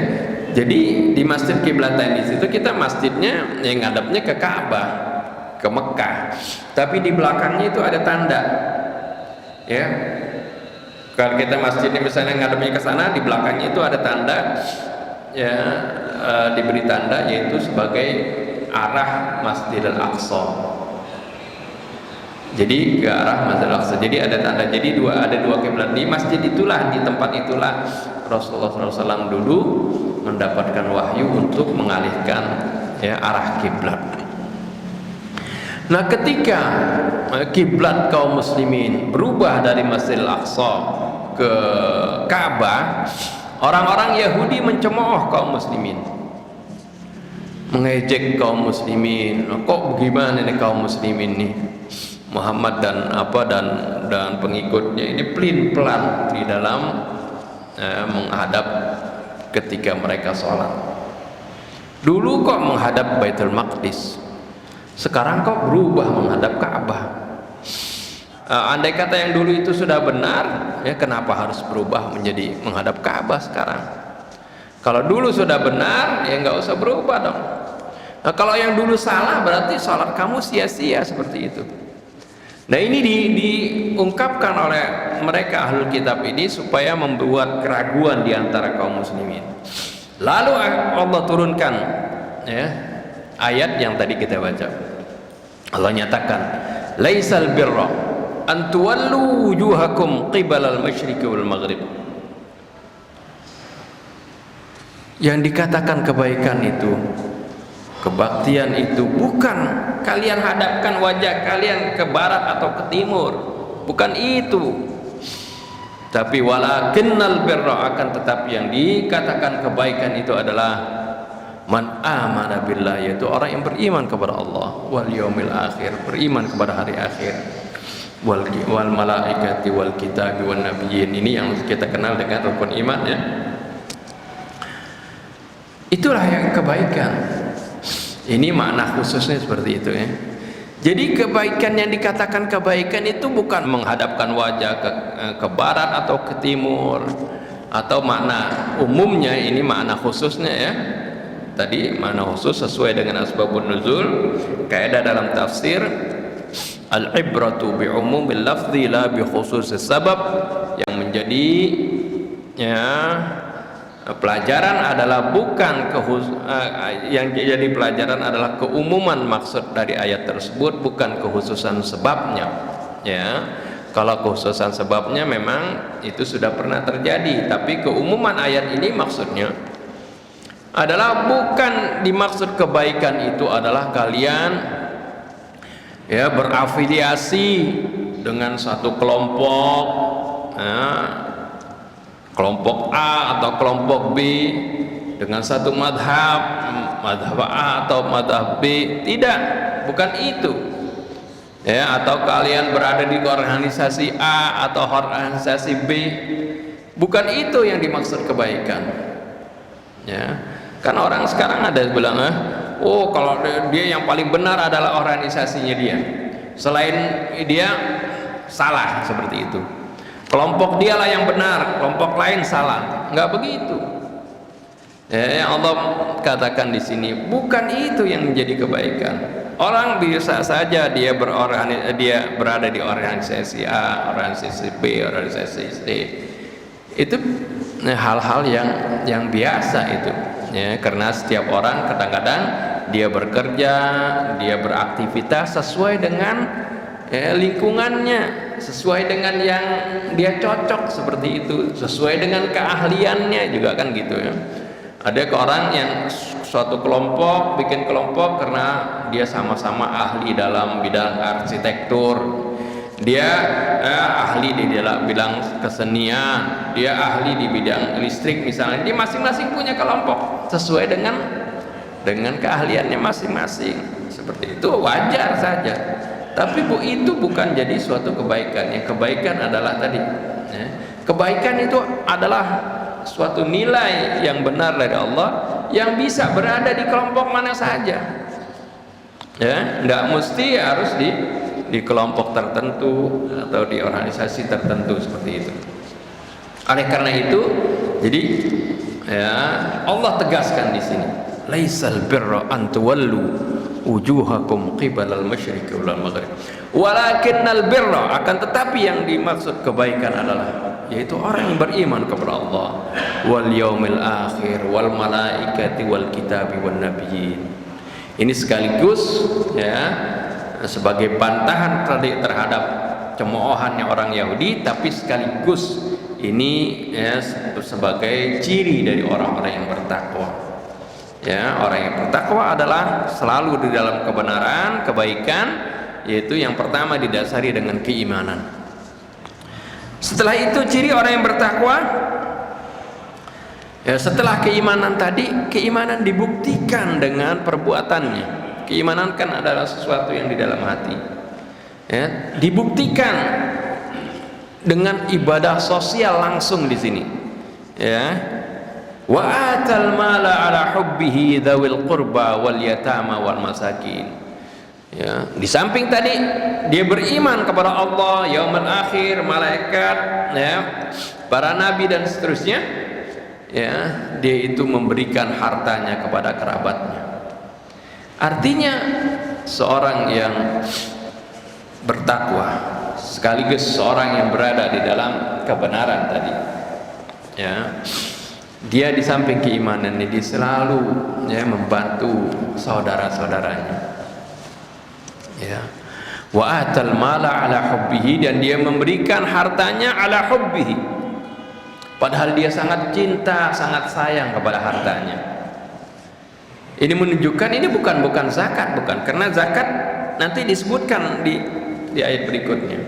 Jadi di Masjid Qiblatain di situ kita masjidnya yang ngadapnya ke Ka'bah, ke Mekah. Tapi di belakangnya itu ada tanda. Ya. Kalau kita masjidnya misalnya ngadapnya ke sana, di belakangnya itu ada tanda, ya, diberi tanda yaitu sebagai arah Masjidil Aqsa. Jadi ke arah Masjidil Aqsa. Jadi ada tanda. Jadi ada dua kiblat. Di masjid itulah, di tempat itulah Rasulullah SAW dulu mendapatkan wahyu untuk mengalihkan, ya, arah kiblat. Nah, ketika kiblat kaum muslimin berubah dari Masjidil Aqsa ke Ka'bah, orang-orang Yahudi mencemooh kaum muslimin, mengejek kaum muslimin. Kok bagaimana nih kaum muslimin nih, Muhammad dan pengikutnya ini pelin-pelan di dalam menghadap ketika mereka sholat. Dulu kok menghadap Baitul Maqdis, sekarang kok berubah menghadap Ka'bah. Andai kata yang dulu itu sudah benar, ya, kenapa harus berubah menjadi menghadap Ka'bah sekarang? Kalau dulu sudah benar, ya nggak usah berubah dong. Nah, kalau yang dulu salah, berarti sholat kamu sia-sia, seperti itu. Nah, ini diungkapkan oleh mereka ahlul kitab ini supaya membuat keraguan di antara kaum muslimin. Lalu Allah turunkan, ya, ayat yang tadi kita baca. Allah nyatakan, laisal birra an tuwallu wujuhakum qibalal masyriqi wal maghrib. Yang dikatakan kebaikan itu, kebaktian itu bukan kalian hadapkan wajah kalian ke barat atau ke timur, bukan itu. Tapi walakinnal birra, akan tetapi yang dikatakan kebaikan itu adalah man amana billah, yaitu orang yang beriman kepada Allah, wal yaumil akhir, beriman kepada hari akhir, wal malaikati wal kitabi wan nabiyyin. Ini yang kita kenal dengan rukun iman, ya. Itulah yang kebaikan. Ini makna khususnya seperti itu, ya. Jadi kebaikan yang dikatakan kebaikan itu bukan menghadapkan wajah ke barat atau ke timur, atau makna umumnya, ini makna khususnya ya. Tadi makna khusus sesuai dengan asbabun nuzul. Kaidah dalam tafsir, al-ibratu bi umumil lafzi la bi khususis sabab. Yang menjadi ya pelajaran adalah yang jadi pelajaran adalah keumuman maksud dari ayat tersebut, bukan kekhususan sebabnya ya. Kalau kekhususan sebabnya memang itu sudah pernah terjadi, tapi keumuman ayat ini maksudnya adalah bukan dimaksud kebaikan itu adalah kalian ya berafiliasi dengan satu kelompok ya, kelompok A atau kelompok B dengan satu madhab A atau madhab B. Tidak, bukan itu ya. Atau kalian berada di organisasi A atau organisasi B, bukan itu yang dimaksud kebaikan ya. Kan orang sekarang ada yang bilang oh kalau dia yang paling benar adalah organisasinya dia, selain dia salah, seperti itu. Kelompok dialah yang benar, kelompok lain salah. Enggak begitu. Ya, Allah katakan di sini bukan itu yang menjadi kebaikan. Orang bisa saja dia berada di organisasi A, organisasi B, organisasi C. Itu hal-hal yang biasa itu. Ya, karena setiap orang kadang-kadang dia bekerja, dia beraktivitas sesuai dengan lingkungannya, sesuai dengan yang dia cocok, seperti itu, sesuai dengan keahliannya juga kan gitu ya. Ada orang yang suatu kelompok bikin kelompok karena dia sama-sama ahli dalam bidang arsitektur, dia ahli di dalam bidang kesenian, dia ahli di bidang listrik misalnya. Dia masing-masing punya kelompok sesuai dengan keahliannya masing-masing. Seperti itu wajar saja. Tapi itu bukan jadi suatu kebaikan. Yang kebaikan adalah tadi ya, kebaikan itu adalah suatu nilai yang benar dari Allah yang bisa berada di kelompok mana saja ya, nggak mesti harus di kelompok tertentu atau di organisasi tertentu seperti itu. Oleh karena itu, jadi ya Allah tegaskan di sini, laisal birra an tuwallu wujuhakum qibalal masyriqi wal maghrib walakinnal birra, akan tetapi yang dimaksud kebaikan adalah yaitu orang yang beriman kepada Allah wal yaumil akhir wal malaikati wal kitabi wan nabiyyin. Ini sekaligus ya sebagai bantahan terhadap cemoohannya orang Yahudi, tapi sekaligus ini ya sebagai ciri dari orang-orang yang bertakwa. Ya, orang yang bertakwa adalah selalu di dalam kebenaran, kebaikan, yaitu yang pertama didasari dengan keimanan. Setelah itu ciri orang yang bertakwa ya, setelah keimanan tadi, keimanan dibuktikan dengan perbuatannya. Keimanan kan adalah sesuatu yang di dalam hati ya, dibuktikan dengan ibadah sosial langsung di sini ya. Wa atal mala ala hubbihi dzawil qurba wal yatama wal masakin. Ya, di samping tadi dia beriman kepada Allah, yaumul akhir, malaikat, ya, para nabi dan seterusnya, ya, dia itu memberikan hartanya kepada kerabatnya. Artinya seorang yang bertakwa sekaligus seorang yang berada di dalam kebenaran tadi, ya, dia di samping keimanan ini dia selalu ya membantu saudara-saudaranya. Ya. Wa atal mala ala hubbihi, dan dia memberikan hartanya ala hubbihi, padahal dia sangat cinta, sangat sayang kepada hartanya. Ini menunjukkan ini bukan zakat, bukan, karena zakat nanti disebutkan di ayat berikutnya.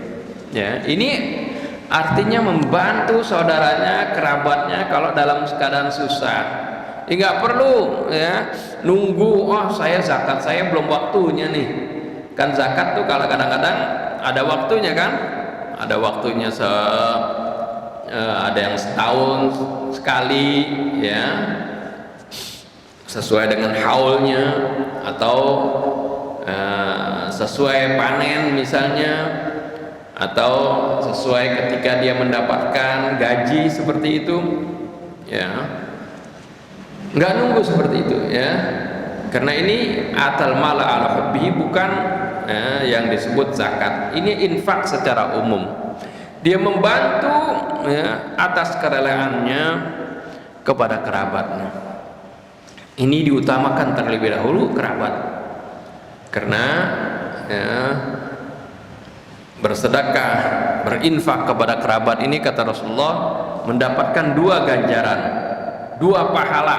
Ya, ini artinya membantu saudaranya, kerabatnya kalau dalam keadaan susah. Nggak perlu ya nunggu, oh saya zakat saya belum waktunya nih. Kan zakat tuh kalau kadang-kadang ada waktunya kan, ada waktunya ada yang setahun sekali ya, sesuai dengan haulnya, atau sesuai panen misalnya atau sesuai ketika dia mendapatkan gaji seperti itu, ya, nggak nunggu seperti itu, ya, karena ini atal mala ala hubbihi, bukan yang disebut zakat. Ini infak secara umum, dia membantu, ya, atas kerelaannya kepada kerabatnya. Ini diutamakan terlebih dahulu kerabat, karena, ya, bersedekah, berinfak kepada kerabat ini, kata Rasulullah, mendapatkan 2 ganjaran, 2 pahala,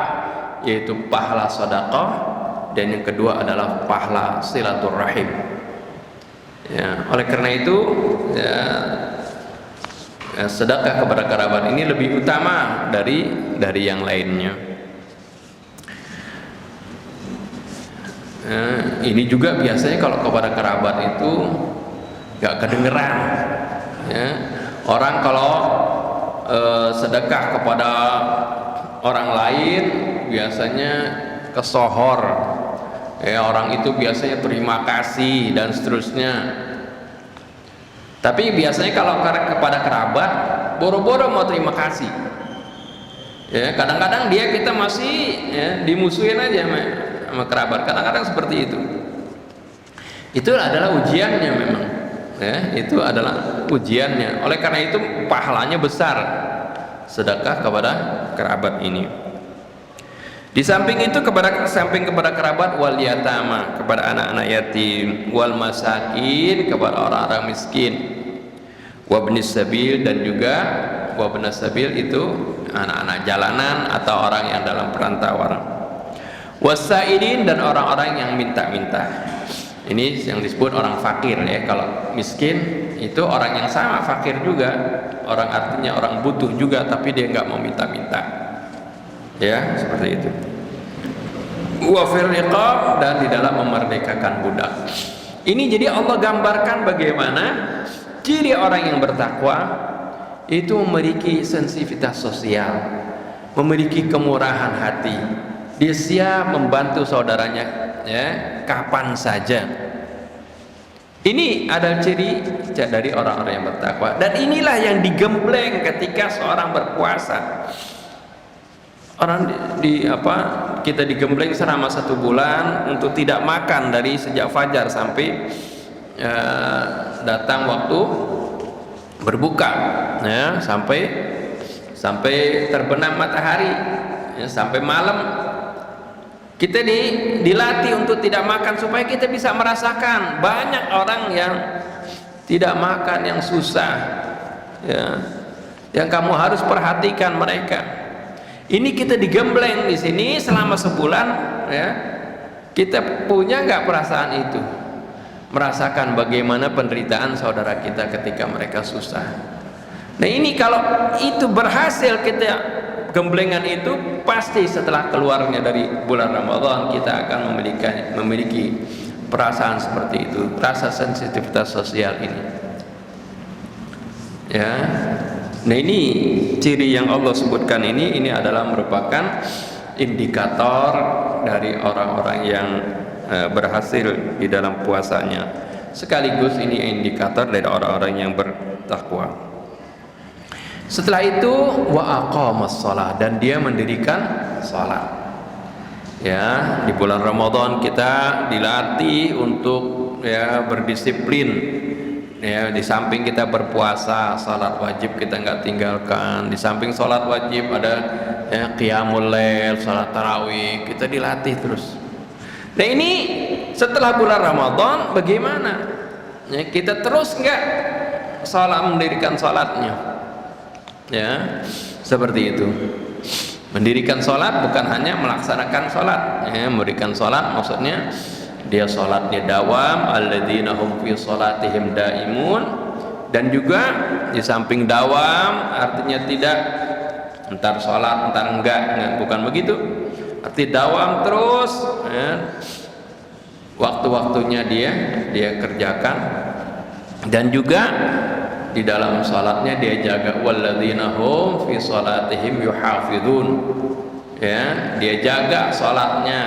yaitu pahala sedekah dan yang kedua adalah pahala silaturahim. Ya, oleh karena itu, ya, sedekah kepada kerabat ini lebih utama dari yang lainnya. Ini juga biasanya kalau kepada kerabat itu gak kedengeran, ya. Orang kalau sedekah kepada orang lain biasanya kesohor, ya, orang itu biasanya terima kasih dan seterusnya. Tapi biasanya kalau kepada kerabat boro-boro mau terima kasih, ya, kadang-kadang kita masih, ya, dimusuhin aja sama kerabat, kadang-kadang seperti itu. Itu adalah ujiannya memang, ya, itu adalah ujiannya. Oleh karena itu pahalanya besar sedekah kepada kerabat ini. Di samping itu, kepada kerabat, wal yatama, kepada anak-anak yatim, wal masakin, kepada orang-orang miskin, wabnis sabil, dan juga wabnas sabil itu anak-anak jalanan atau orang yang dalam perantauan, wasailin, dan orang-orang yang minta-minta. Ini yang disebut orang fakir, ya. Kalau miskin itu orang yang sama fakir juga, orang artinya orang butuh juga, tapi dia nggak mau minta-minta, ya, seperti itu. Wa fil riqab, dan di dalam memerdekakan budak. Ini jadi Allah gambarkan bagaimana ciri orang yang bertakwa itu memiliki sensitivitas sosial, memiliki kemurahan hati, dia siap membantu saudaranya, ya, kapan saja. Ini adalah ciri dari orang-orang yang bertakwa, dan inilah yang digembleng ketika seorang berpuasa. Orang kita digembleng selama 1 bulan untuk tidak makan dari sejak fajar sampai datang waktu berbuka, ya, sampai terbenam matahari, ya, sampai malam. Kita dilatih untuk tidak makan supaya kita bisa merasakan. Banyak orang yang tidak makan, yang susah, ya, yang kamu harus perhatikan mereka. Ini kita digembleng di sini selama sebulan, ya. Kita punya nggak perasaan itu, merasakan bagaimana penderitaan saudara kita ketika mereka susah. Nah, ini kalau itu berhasil, kita gemblengan itu, pasti setelah keluarnya dari bulan Ramadan kita akan memiliki perasaan seperti itu, rasa sensitivitas sosial ini, ya. Nah, ini ciri yang Allah sebutkan ini adalah merupakan indikator dari orang-orang yang berhasil di dalam puasanya, sekaligus ini indikator dari orang-orang yang bertakwa. Setelah itu wa aqamas shalah, dan dia mendirikan salat. Ya, di bulan Ramadan kita dilatih untuk, ya, berdisiplin. Ya, di samping kita berpuasa, salat wajib kita nggak tinggalkan. Di samping salat wajib ada, ya, qiyamul lail, salat tarawih, kita dilatih terus. Nah, ini setelah bulan Ramadan bagaimana? Ya, kita terus nggak mendirikan salatnya? Ya, seperti itu. Mendirikan salat bukan hanya melaksanakan salat, ya, mendirikan salat maksudnya dia salatnya dawam, alladzina hum fi salatihim daimun, dan juga di samping dawam artinya tidak entar salat entar enggak, bukan begitu. Arti dawam terus, ya, waktu-waktunya dia kerjakan, dan juga di dalam salatnya dia jaga, walladzina hum fi salatihim yuhafizun, ya, dia jaga salatnya,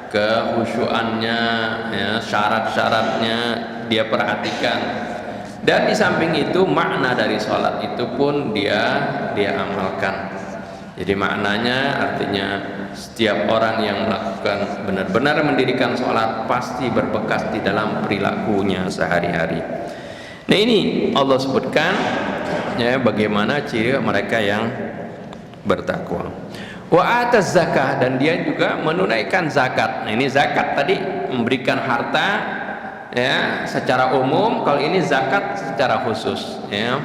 kehusyuannya, ya, syarat-syaratnya dia perhatikan. Dan di samping itu makna dari sholat itu pun dia amalkan. Jadi maknanya artinya setiap orang yang melakukan benar-benar mendirikan sholat pasti berbekas di dalam perilakunya sehari-hari. Nah ini Allah sebutkan ya bagaimana ciri mereka yang bertakwa. Wa ataz zakah, dan dia juga menunaikan zakat. Nah ini zakat tadi memberikan harta ya secara umum, kalau ini zakat secara khusus ya.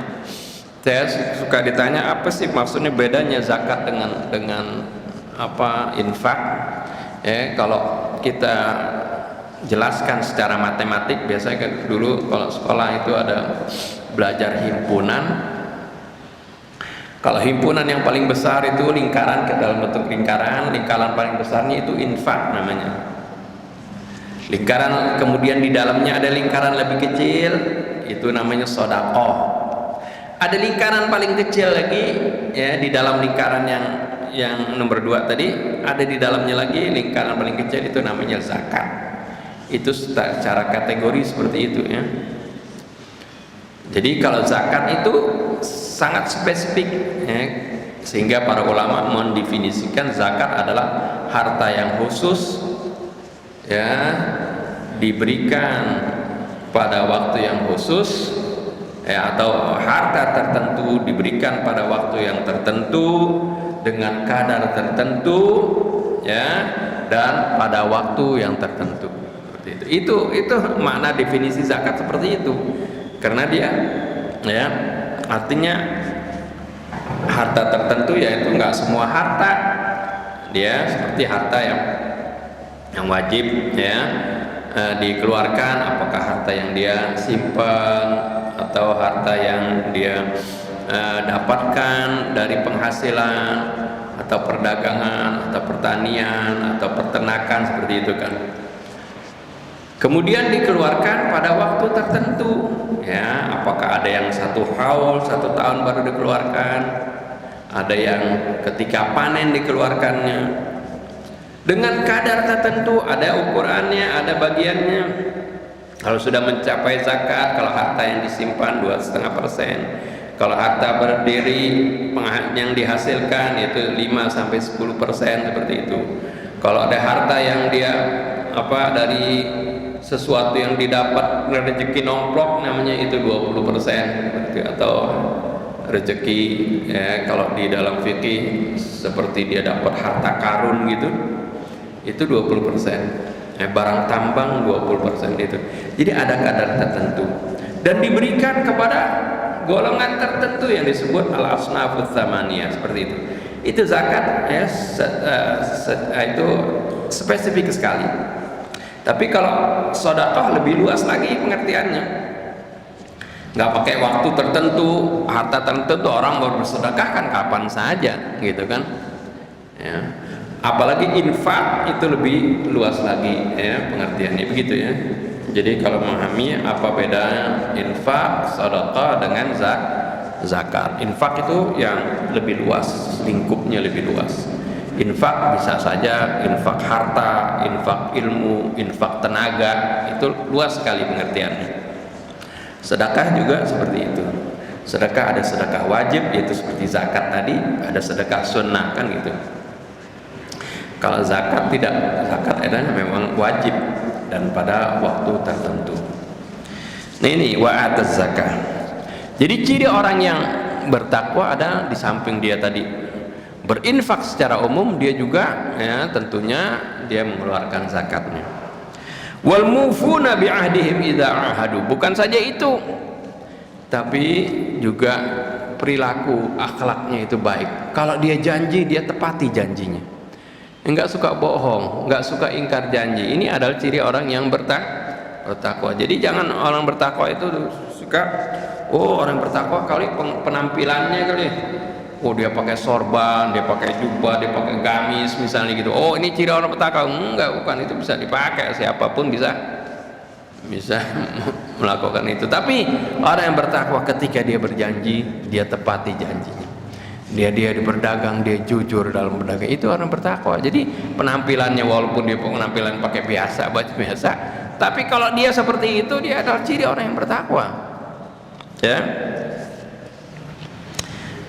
Saya suka ditanya apa sih maksudnya bedanya zakat dengan apa infak ya. Kalau kita jelaskan secara matematik, biasanya kan dulu kalau sekolah itu ada belajar himpunan. Kalau himpunan yang paling besar itu lingkaran, ke dalam bentuk lingkaran paling besarnya itu infak namanya. Lingkaran kemudian di dalamnya ada lingkaran lebih kecil, itu namanya sedekah. Ada lingkaran paling kecil lagi ya, di dalam lingkaran yang nomor 2 tadi, ada di dalamnya lagi lingkaran paling kecil, itu namanya zakat. Itu secara kategori seperti itu ya. Jadi kalau zakat itu sangat spesifik ya, sehingga para ulama mendefinisikan zakat adalah harta yang khusus ya, diberikan pada waktu yang khusus ya, atau harta tertentu diberikan pada waktu yang tertentu dengan kadar tertentu ya, dan pada waktu yang tertentu. Seperti itu makna definisi zakat seperti itu. Karena dia ya artinya harta tertentu, yaitu enggak semua harta dia seperti harta yang wajib ya dikeluarkan, apakah harta yang dia simpan atau harta yang dia dapatkan dari penghasilan atau perdagangan atau pertanian atau peternakan, seperti itu kan. Kemudian dikeluarkan pada waktu tertentu ya, apakah ada yang 1 haul 1 tahun baru dikeluarkan, ada yang ketika panen dikeluarkannya dengan kadar tertentu, ada ukurannya, ada bagiannya. Kalau sudah mencapai zakat, kalau harta yang disimpan 2,5%, kalau harta berdiri yang dihasilkan itu 5-10%, seperti itu. Kalau ada harta yang dia dari sesuatu yang didapat rezeki nomplok, namanya itu 20%, atau rezeki ya, kalau di dalam fikih seperti dia dapat harta karun gitu, itu 20%. Barang tambang 20% itu. Jadi ada kadar tertentu dan diberikan kepada golongan tertentu yang disebut al-asnafus tsamaniyah, seperti itu. Itu zakat ya, itu spesifik sekali. Tapi kalau sedekah lebih luas lagi pengertiannya. Nggak pakai waktu tertentu, harta tertentu, orang mau bersedekah kan kapan saja gitu kan ya. Apalagi infak itu lebih luas lagi ya pengertiannya, begitu ya. Jadi kalau memahami apa beda infak, sedekah dengan zakat. Infak itu yang lebih luas, lingkupnya lebih luas. Infak bisa saja infak harta, infak ilmu, infak tenaga, itu luas sekali pengertiannya. Sedekah juga seperti itu. Sedekah ada sedekah wajib, yaitu seperti zakat tadi, ada sedekah sunnah kan gitu. Kalau zakat tidak, zakat adalah memang wajib dan pada waktu tertentu. Nah ini wa ataz zakah. Jadi ciri orang yang bertakwa ada di samping dia tadi berinfak secara umum, dia juga ya tentunya dia mengeluarkan zakatnya. Wal mufuna bi ahdihim idza ahadu. Bukan saja itu, tapi juga perilaku akhlaknya itu baik. Kalau dia janji, dia tepati janjinya. Enggak suka bohong, enggak suka ingkar janji. Ini adalah ciri orang yang bertakwa. Jadi jangan orang bertakwa itu suka, orang bertakwa kali penampilannya kali, dia pakai sorban, dia pakai jubah, dia pakai gamis misalnya gitu. Ini ciri orang bertakwa. Enggak, bukan, itu bisa dipakai, siapapun bisa melakukan itu. Tapi orang yang bertakwa ketika dia berjanji, dia tepati janjinya. Dia berdagang, dia jujur dalam berdagang, itu orang bertakwa. Jadi penampilannya walaupun dia penampilan pakai biasa, baju biasa, tapi kalau dia seperti itu, dia adalah ciri orang yang bertakwa. Ya.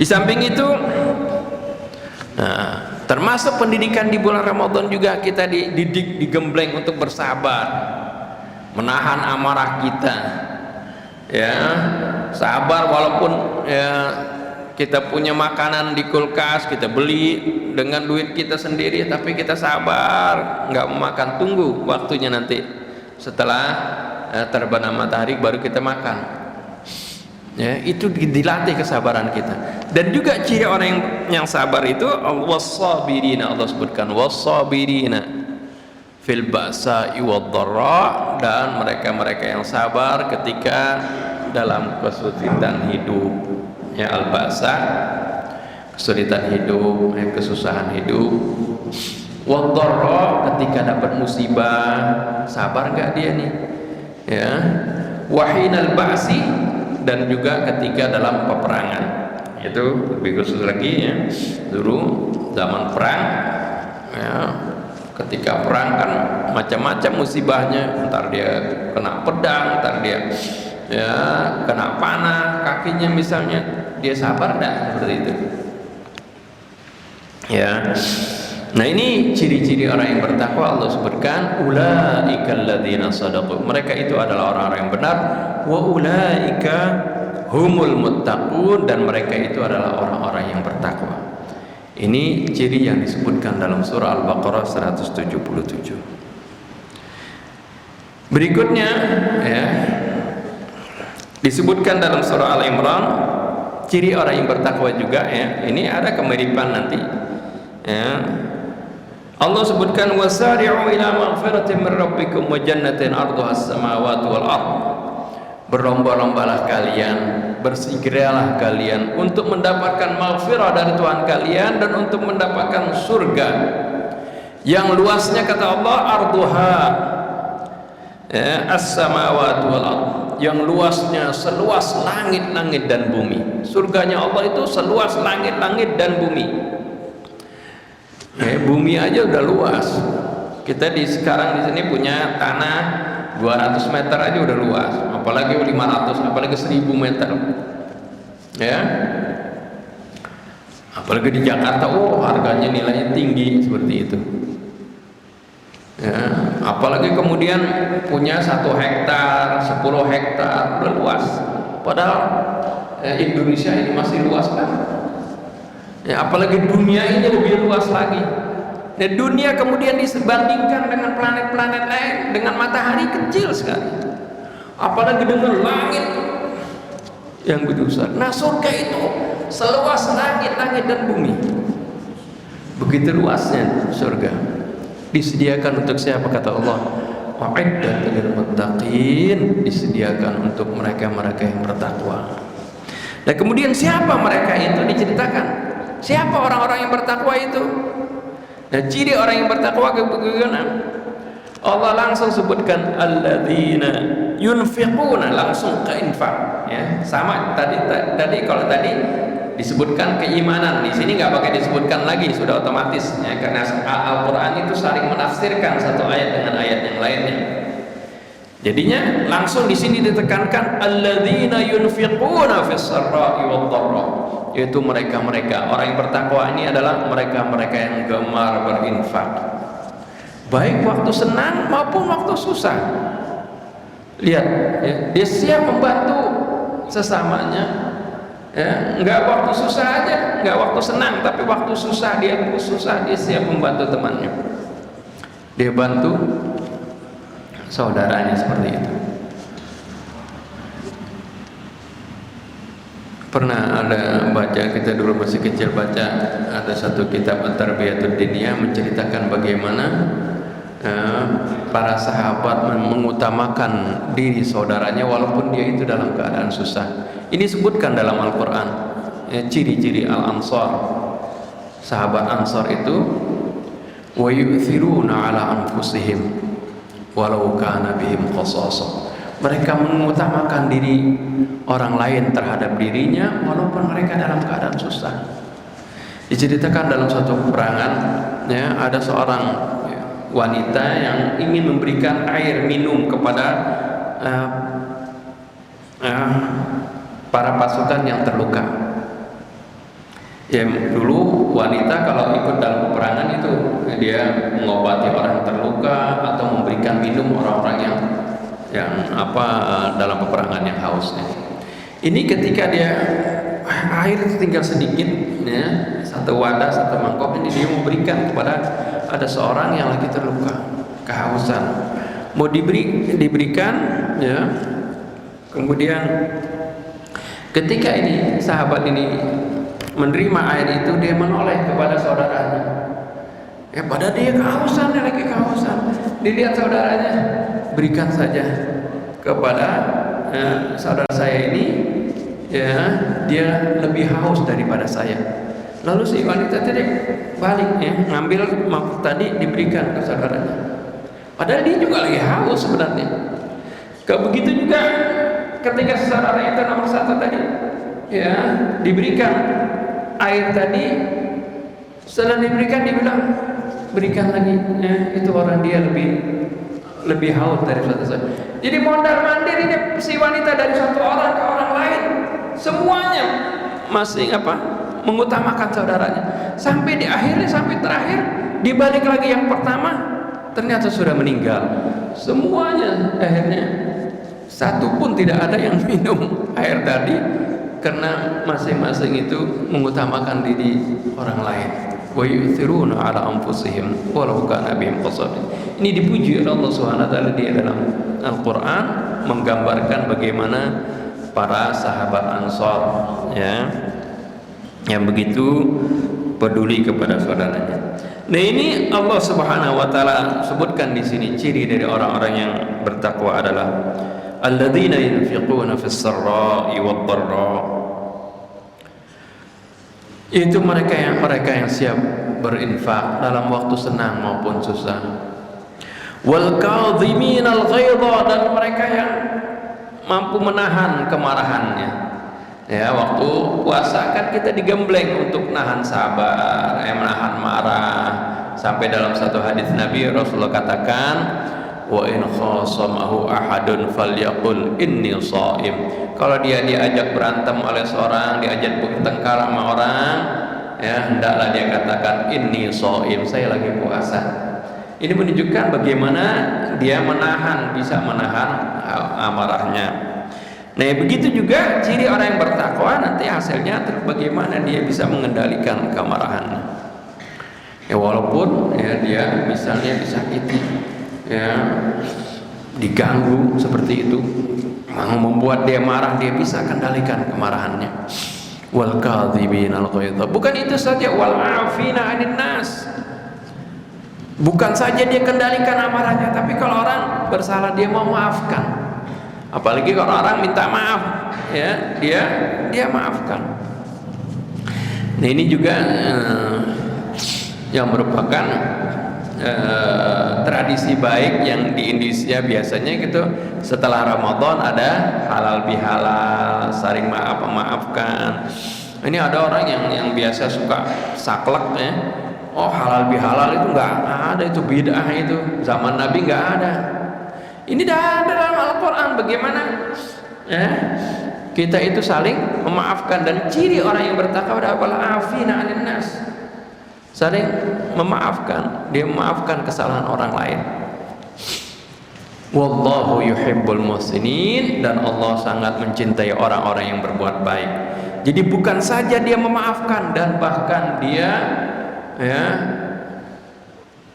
Di samping itu, nah, termasuk pendidikan di bulan Ramadan juga kita dididik, digembleng untuk bersabar, menahan amarah kita, ya, sabar walaupun ya kita punya makanan di kulkas, kita beli dengan duit kita sendiri, tapi kita sabar, nggak memakan, tunggu waktunya nanti setelah terbenam matahari baru kita makan. Ya, itu dilatih kesabaran kita. Dan juga ciri orang yang sabar itu was-sabirina, Allah sebutkan was-sabirina fil ba'sa'i wad-dharra, dan mereka-mereka yang sabar ketika dalam kesulitan hidup. Ya, al-ba'sa, kesulitan hidup, kesusahan hidup. Wad-dharra, ketika dapat musibah, sabar enggak dia nih? Ya. Wahinal ba'si, dan juga ketika dalam peperangan. Itu lebih khusus lagi ya. Dulu zaman perang, ya, ketika perang kan macam-macam musibahnya, entar dia kena pedang, entar dia ya kena panah kakinya misalnya, dia sabar enggak seperti itu? Ya. Nah, ini ciri-ciri orang yang bertakwa. Allah sebutkan ulaikal ladzina shadaqu, mereka itu adalah orang-orang yang benar, wa ulaika humul muttaqun, dan mereka itu adalah orang-orang yang bertakwa. Ini ciri yang disebutkan dalam surah Al-Baqarah 177. Berikutnya ya, disebutkan dalam surah Al-Imran ciri orang yang bertakwa juga ya. Ini ada kemiripan nanti. Ya. Allah sebutkan wasari'u ila maghfiratin min rabbikum wa jannatin 'arduha as-samawati wal ardh. Berlomba-lombalah kalian, bersegeralah kalian untuk mendapatkan maghfirah dari Tuhan kalian dan untuk mendapatkan surga yang luasnya, kata Allah, arduha ya, as-samawati wal ardh, yang luasnya seluas langit-langit dan bumi. Surganya Allah itu seluas langit-langit dan bumi. Bumi aja udah luas. Kita sekarang di sini punya tanah 200 meter aja udah luas, apalagi 500, apalagi 1000 meter. Ya. Apalagi di Jakarta, harganya nilainya tinggi seperti itu. Ya, apalagi kemudian punya 1 hektar, 10 hektar, udah luas. Padahal Indonesia ini masih luas banget. Ya, apalagi dunia ini lebih luas lagi. Dan dunia kemudian disebandingkan dengan planet-planet lain, dengan matahari kecil sekali. Apalagi dengan langit yang begitu besar. Nah, surga itu seluas langit-langit dan bumi. Begitu luasnya surga. Disediakan untuk siapa, kata Allah? Wa'iddat lil muttaqin, disediakan untuk mereka-mereka yang bertakwa. Dan kemudian siapa mereka itu diceritakan? Siapa orang-orang yang bertakwa itu? Nah, ciri orang yang bertakwa bagaimana? Allah langsung sebutkan alladzina yunfiquna, langsung ke infak. Ya, sama tadi kalau tadi disebutkan keimanan, di sini nggak pakai disebutkan lagi, sudah otomatis ya, karena Al-Quran itu saling menafsirkan satu ayat dengan ayat yang lainnya. Jadinya langsung di sini ditekankan alladzina yunfiquna fis sarra'i wad dharra, yaitu mereka-mereka orang yang bertakwa ini adalah mereka-mereka yang gemar berinfak, baik waktu senang maupun waktu susah. Lihat ya, dia siap membantu sesamanya ya, enggak waktu susah aja, enggak waktu senang, tapi waktu susah dia siap membantu temannya, dia bantu saudaranya, seperti itu. Pernah ada baca, kita dulu masih kecil baca, ada satu kitab At-Tarbiyatud Diniyah menceritakan bagaimana para sahabat mengutamakan diri saudaranya walaupun dia itu dalam keadaan susah. Ini disebutkan dalam Al-Quran ciri-ciri Al-Ansar. Sahabat Ansar itu wa yu'thiruna ala anfusihim walau kana bihim khasasah, mereka mengutamakan diri orang lain terhadap dirinya walaupun mereka dalam keadaan susah. Diceritakan dalam suatu peperangan ya, ada seorang wanita yang ingin memberikan air minum kepada para pasukan yang terluka. Ya, dulu wanita kalau ikut dalam peperangan itu dia mengobati orang yang terluka atau memberikan minum orang-orang yang dalam peperangan yang hausnya. Ini ketika dia air tinggal sedikit, ya, satu wadah, satu mangkok, ini dia memberikan kepada ada seorang yang lagi terluka, kehausan, mau diberikan, ya. Kemudian ketika ini sahabat ini menerima air itu, dia menoleh kepada saudaranya. Ya, pada dia kehausan, dia lagi kehausan. Dilihat saudaranya, berikan saja kepada saudara saya ini, ya, dia lebih haus daripada saya. Lalu si wanita tadi balik, ya, ngambil mangkuk tadi, diberikan ke saudaranya. Padahal dia juga lagi haus sebenarnya. Begitu juga ketika saudara itu nomor satu tadi, ya, diberikan air tadi, setelah diberikan dia bilang berikan lagi, ya, itu orang dia lebih haus dari saya. Jadi mondar mandir ini si wanita dari satu orang ke orang lain, semuanya masih mengutamakan saudaranya, sampai di akhirnya, sampai terakhir dibalik lagi yang pertama ternyata sudah meninggal. Semuanya akhirnya satu pun tidak ada yang minum air tadi, karena masing-masing itu mengutamakan diri orang lain. Wa yu'thiruna ala anfusihim walau kana bihim khasasah. Ini dipuji oleh Allah Subhanahu wa taala di dalam Al-Qur'an, menggambarkan bagaimana para sahabat Ansar, ya, yang begitu peduli kepada saudaranya. Nah, ini Allah Subhanahu wa taala sebutkan di sini ciri dari orang-orang yang bertakwa adalah alladzina yunfiquna fis sarra'i wad dharra. Itu mereka yang siap berinfak dalam waktu senang maupun susah. Wal kadhiminal ghaidha, dan mereka yang mampu menahan kemarahannya. Ya, waktu puasa kan kita digembleng untuk nahan sabar, menahan marah. Sampai dalam satu hadis Nabi, Rasulullah katakan, wa in khasamahu ahadun falyaqul inni shaim. Kalau dia diajak berantem oleh seorang, diajak bertengkar sama orang, ya, hendaklah dia katakan inni shaim, saya lagi puasa. Ini menunjukkan bagaimana dia bisa menahan amarahnya. Nah, begitu juga ciri orang yang bertakwa, nanti hasilnya bagaimana dia bisa mengendalikan kemarahannya. Ya, walaupun ya dia misalnya disakiti, ya, diganggu seperti itu, membuat dia marah, dia bisa kendalikan kemarahannya. Wal kadhiminal ghaidha. Bukan itu saja, wal afina 'anil nas. Bukan saja dia kendalikan amarahnya, tapi kalau orang bersalah dia mau maafkan. Apalagi kalau orang minta maaf, ya, dia maafkan. Nah, ini juga yang merupakan tradisi baik yang di Indonesia biasanya gitu, setelah Ramadan ada halal bihalal, saling maafkan. Ini ada orang yang biasa suka saklek, ya, oh halal bihalal itu nggak ada, itu bid'ah, itu zaman Nabi nggak ada. Ini dah ada dalam Al-Quran bagaimana, ya, kita itu saling memaafkan. Dan ciri orang yang bertakwa adalah afina 'anil nas, saling memaafkan, dia memaafkan kesalahan orang lain. Wallahu yuhibbul muhsinin, dan Allah sangat mencintai orang-orang yang berbuat baik. Jadi bukan saja dia memaafkan, dan bahkan dia, ya,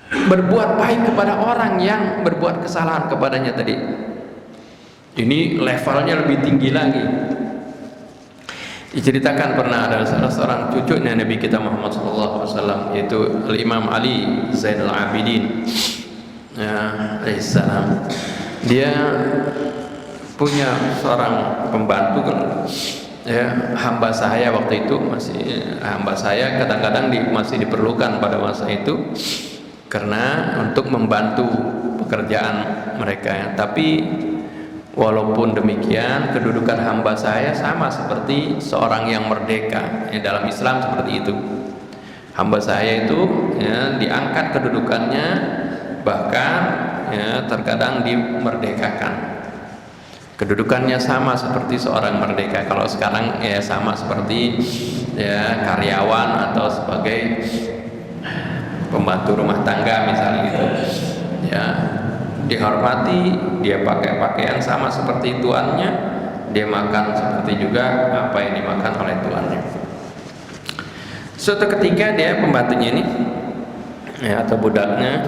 berbuat baik kepada orang yang berbuat kesalahan kepadanya tadi. Ini levelnya lebih tinggi lagi. Diceritakan pernah ada salah seorang cucunya Nabi kita Muhammad SAW, yaitu Imam Ali Zainal Abidin, ya, alaihissalam. Dia punya seorang pembantu, ya, hamba saya waktu itu, masih hamba saya, kadang-kadang masih diperlukan pada masa itu karena untuk membantu pekerjaan mereka. Tapi walaupun demikian, kedudukan hamba saya sama seperti seorang yang merdeka, ya, dalam Islam seperti itu. Hamba saya itu, ya, diangkat kedudukannya, bahkan, ya, terkadang dimerdekakan. kedudukannya sama seperti seorang merdeka. Kalau sekarang ya sama seperti ya karyawan atau sebagai pembantu rumah tangga misalnya gitu ya, dihormati, dia pakai pakaian sama seperti tuannya, dia makan seperti juga apa yang dimakan oleh tuannya. Suatu ketika dia pembantunya ini ya, atau budaknya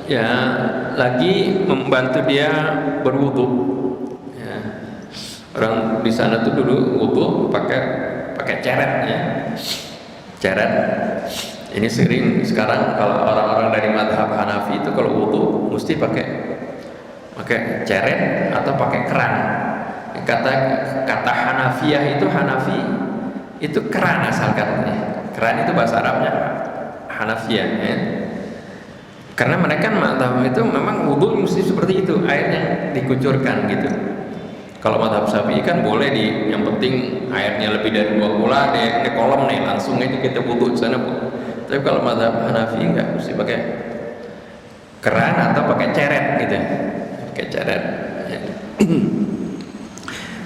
ya, lagi membantu dia berwudu ya. Orang di sana tuh dulu wudu pakai ceret ya, ceret. Ini sering sekarang kalau orang-orang dari mazhab Hanafi itu kalau wudu mesti pakai ceret atau pakai keran. Kata Hanafiyah itu, Hanafi itu keran asal katanya. Keran itu bahasa Arabnya Hanafiyah ya. Karena mereka mazhab itu memang wudu mesti seperti itu, airnya dikucurkan gitu. Kalau mazhab Syafi'i kan boleh yang penting airnya lebih dari 2 kula, di kolam nih langsung itu kita wudu sana Bu. Tapi kalau mazhab Hanafi enggak, mesti pakai keran atau pakai ceret gitu. Pakai ceret.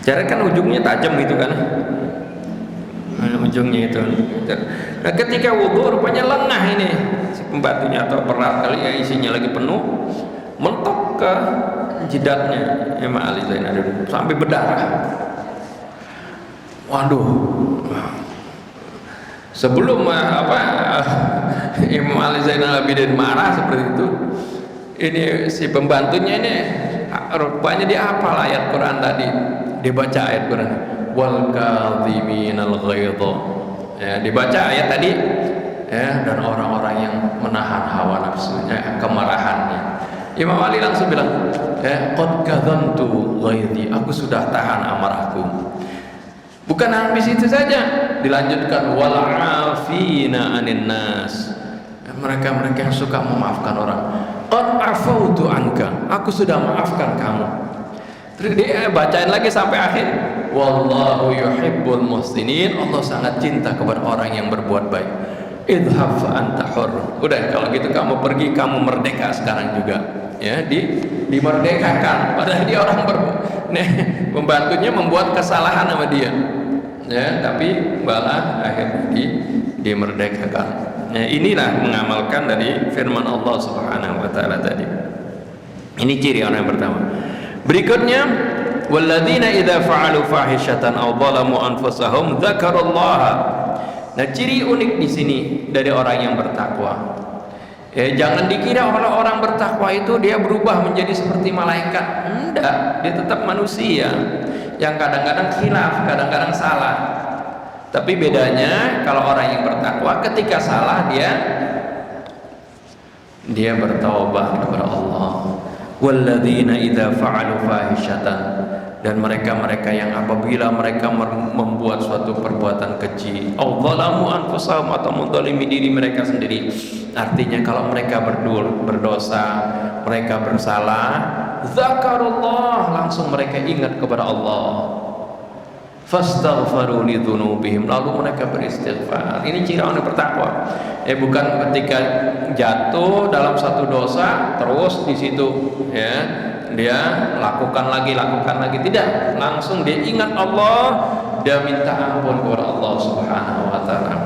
Ceret kan ujungnya tajam gitu kan. Ujungnya itu. Nah, ketika wudu rupanya lengah ini si pembantunya, atau berat kali ya, isinya lagi penuh, mentok ke jidatnya Imam Ali Zainal Abidin sampai berdarah. Waduh. Sebelum Imam Ali Zainal Abidin marah seperti itu, ini si pembantunya ini rupanya dia hafal ayat Quran tadi. Dia baca ayat Quran, wal kadhiminal ghaidha. Ya, dibaca ayat tadi ya, dan orang-orang yang menahan hawa nafsunya, kemarahannya. Imam Ali langsung bilang, qad kadhamtu ghaidhi, aku sudah tahan amarahku. Bukan habis itu saja, dilanjutkan wal afina anin nas, mereka yang suka memaafkan orang. Qad afautu anka, aku sudah maafkan kamu. Terus dia bacain lagi sampai akhir, wallahu yuhibbul muhsinin, Allah sangat cinta kepada orang yang berbuat baik. Idhab fa anta hur, udah kalau gitu kamu pergi, kamu merdeka sekarang juga ya, dimerdekakan. Padahal dia orang pembantunya membuat kesalahan sama dia ya, tapi malah akhirnya dimerdekakan. Nah, inilah mengamalkan dari firman Allah Subhanahu wa taala tadi. Ini ciri orang yang pertama. Berikutnya, walladzina idza fa'alu fahishatan aw dhalamu anfusahum dzakarallaha. Nah, ciri unik di sini dari orang yang bertakwa. Jangan dikira orang bertakwa itu dia berubah menjadi seperti malaikat. Enggak, dia tetap manusia yang kadang-kadang khilaf, kadang-kadang salah. Tapi bedanya kalau orang yang bertakwa, ketika salah dia bertaubat kepada Allah. Walladzina idza fa'alu fahishatan, dan mereka yang apabila mereka membuat suatu perbuatan keji, au dzalamu anfusahum, atau menzalimi diri mereka sendiri. Artinya kalau mereka berdosa, mereka bersalah, zakarullah, langsung mereka ingat kepada Allah. Fastaghfaru lidzunubihim, lalu mereka beristighfar. Ini ciri orang yang bertakwa. Bukan ketika jatuh dalam satu dosa terus di situ ya dia lakukan lagi, tidak, langsung dia ingat Allah, dia minta ampun kepada Allah Subhanahu wa taala.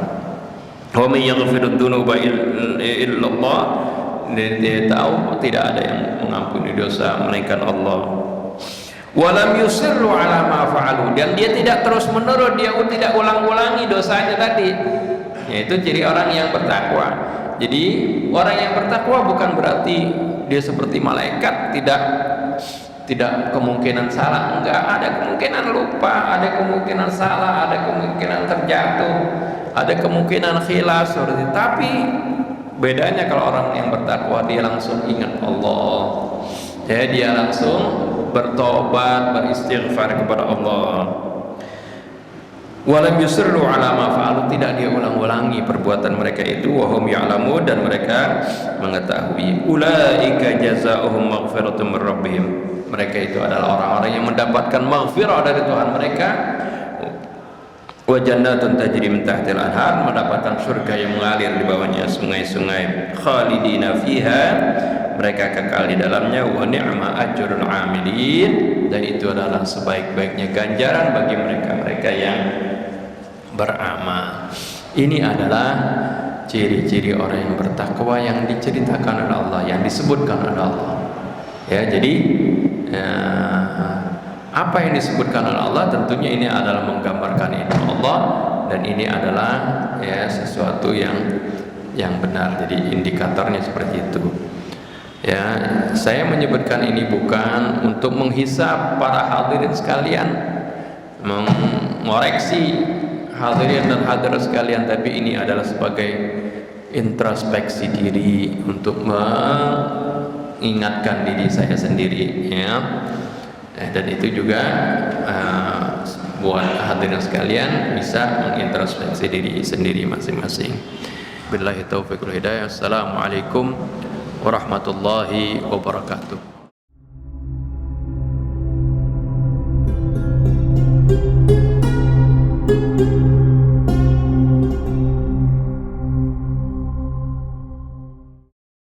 Wa may yaghfirud dzunuba illallah, dia tahu tidak ada yang mengampuni dosa melainkan Allah. Walam yusirru ala ma fa'alu, dan dia tidak terus menerus, dia tidak ulang-ulangi dosanya tadi. Yaitu ciri orang yang bertakwa. Jadi orang yang bertakwa bukan berarti dia seperti malaikat, tidak kemungkinan salah, enggak, ada kemungkinan lupa, ada kemungkinan salah, ada kemungkinan terjatuh, ada kemungkinan khilaf seperti itu. Tapi bedanya kalau orang yang bertakwa, dia langsung ingat Allah. Ya, dia langsung bertobat, beristighfar kepada Allah. Walam yusirru ala ma fa'alu, tidak dia ulang-ulangi perbuatan mereka itu, wa hum ya'lamun, dan mereka mengetahui. Ulaika jazaohum maghfiratun min rabbihim, mereka itu adalah orang-orang yang mendapatkan maghfirah dari Tuhan mereka, wa jannatun tajri min tahtil anhar, mendapatkan surga yang mengalir di bawahnya sungai-sungai, khalidina fiha, mereka kekal di dalamnya, wa ni'ma ajrul amilin, dan itu adalah sebaik-baiknya ganjaran bagi mereka-mereka yang beramal. Ini adalah ciri-ciri orang yang bertakwa yang diceritakan oleh Allah, yang disebutkan oleh Allah. Ya, jadi apa yang disebutkan oleh Allah tentunya ini adalah menggambarkan ilmu Allah, dan ini adalah ya sesuatu yang benar. Jadi indikatornya seperti itu. Ya, saya menyebutkan ini bukan untuk menghisap para hadirin sekalian, mengoreksi hadirin dan hadirat sekalian, tapi ini adalah sebagai introspeksi diri untuk mengingatkan diri saya sendiri, ya. Dan itu juga buat hadirin sekalian bisa mengintrospeksi diri sendiri masing-masing. Billahi taufiq wal hidayah. Assalamualaikum warahmatullahi wabarakatuh.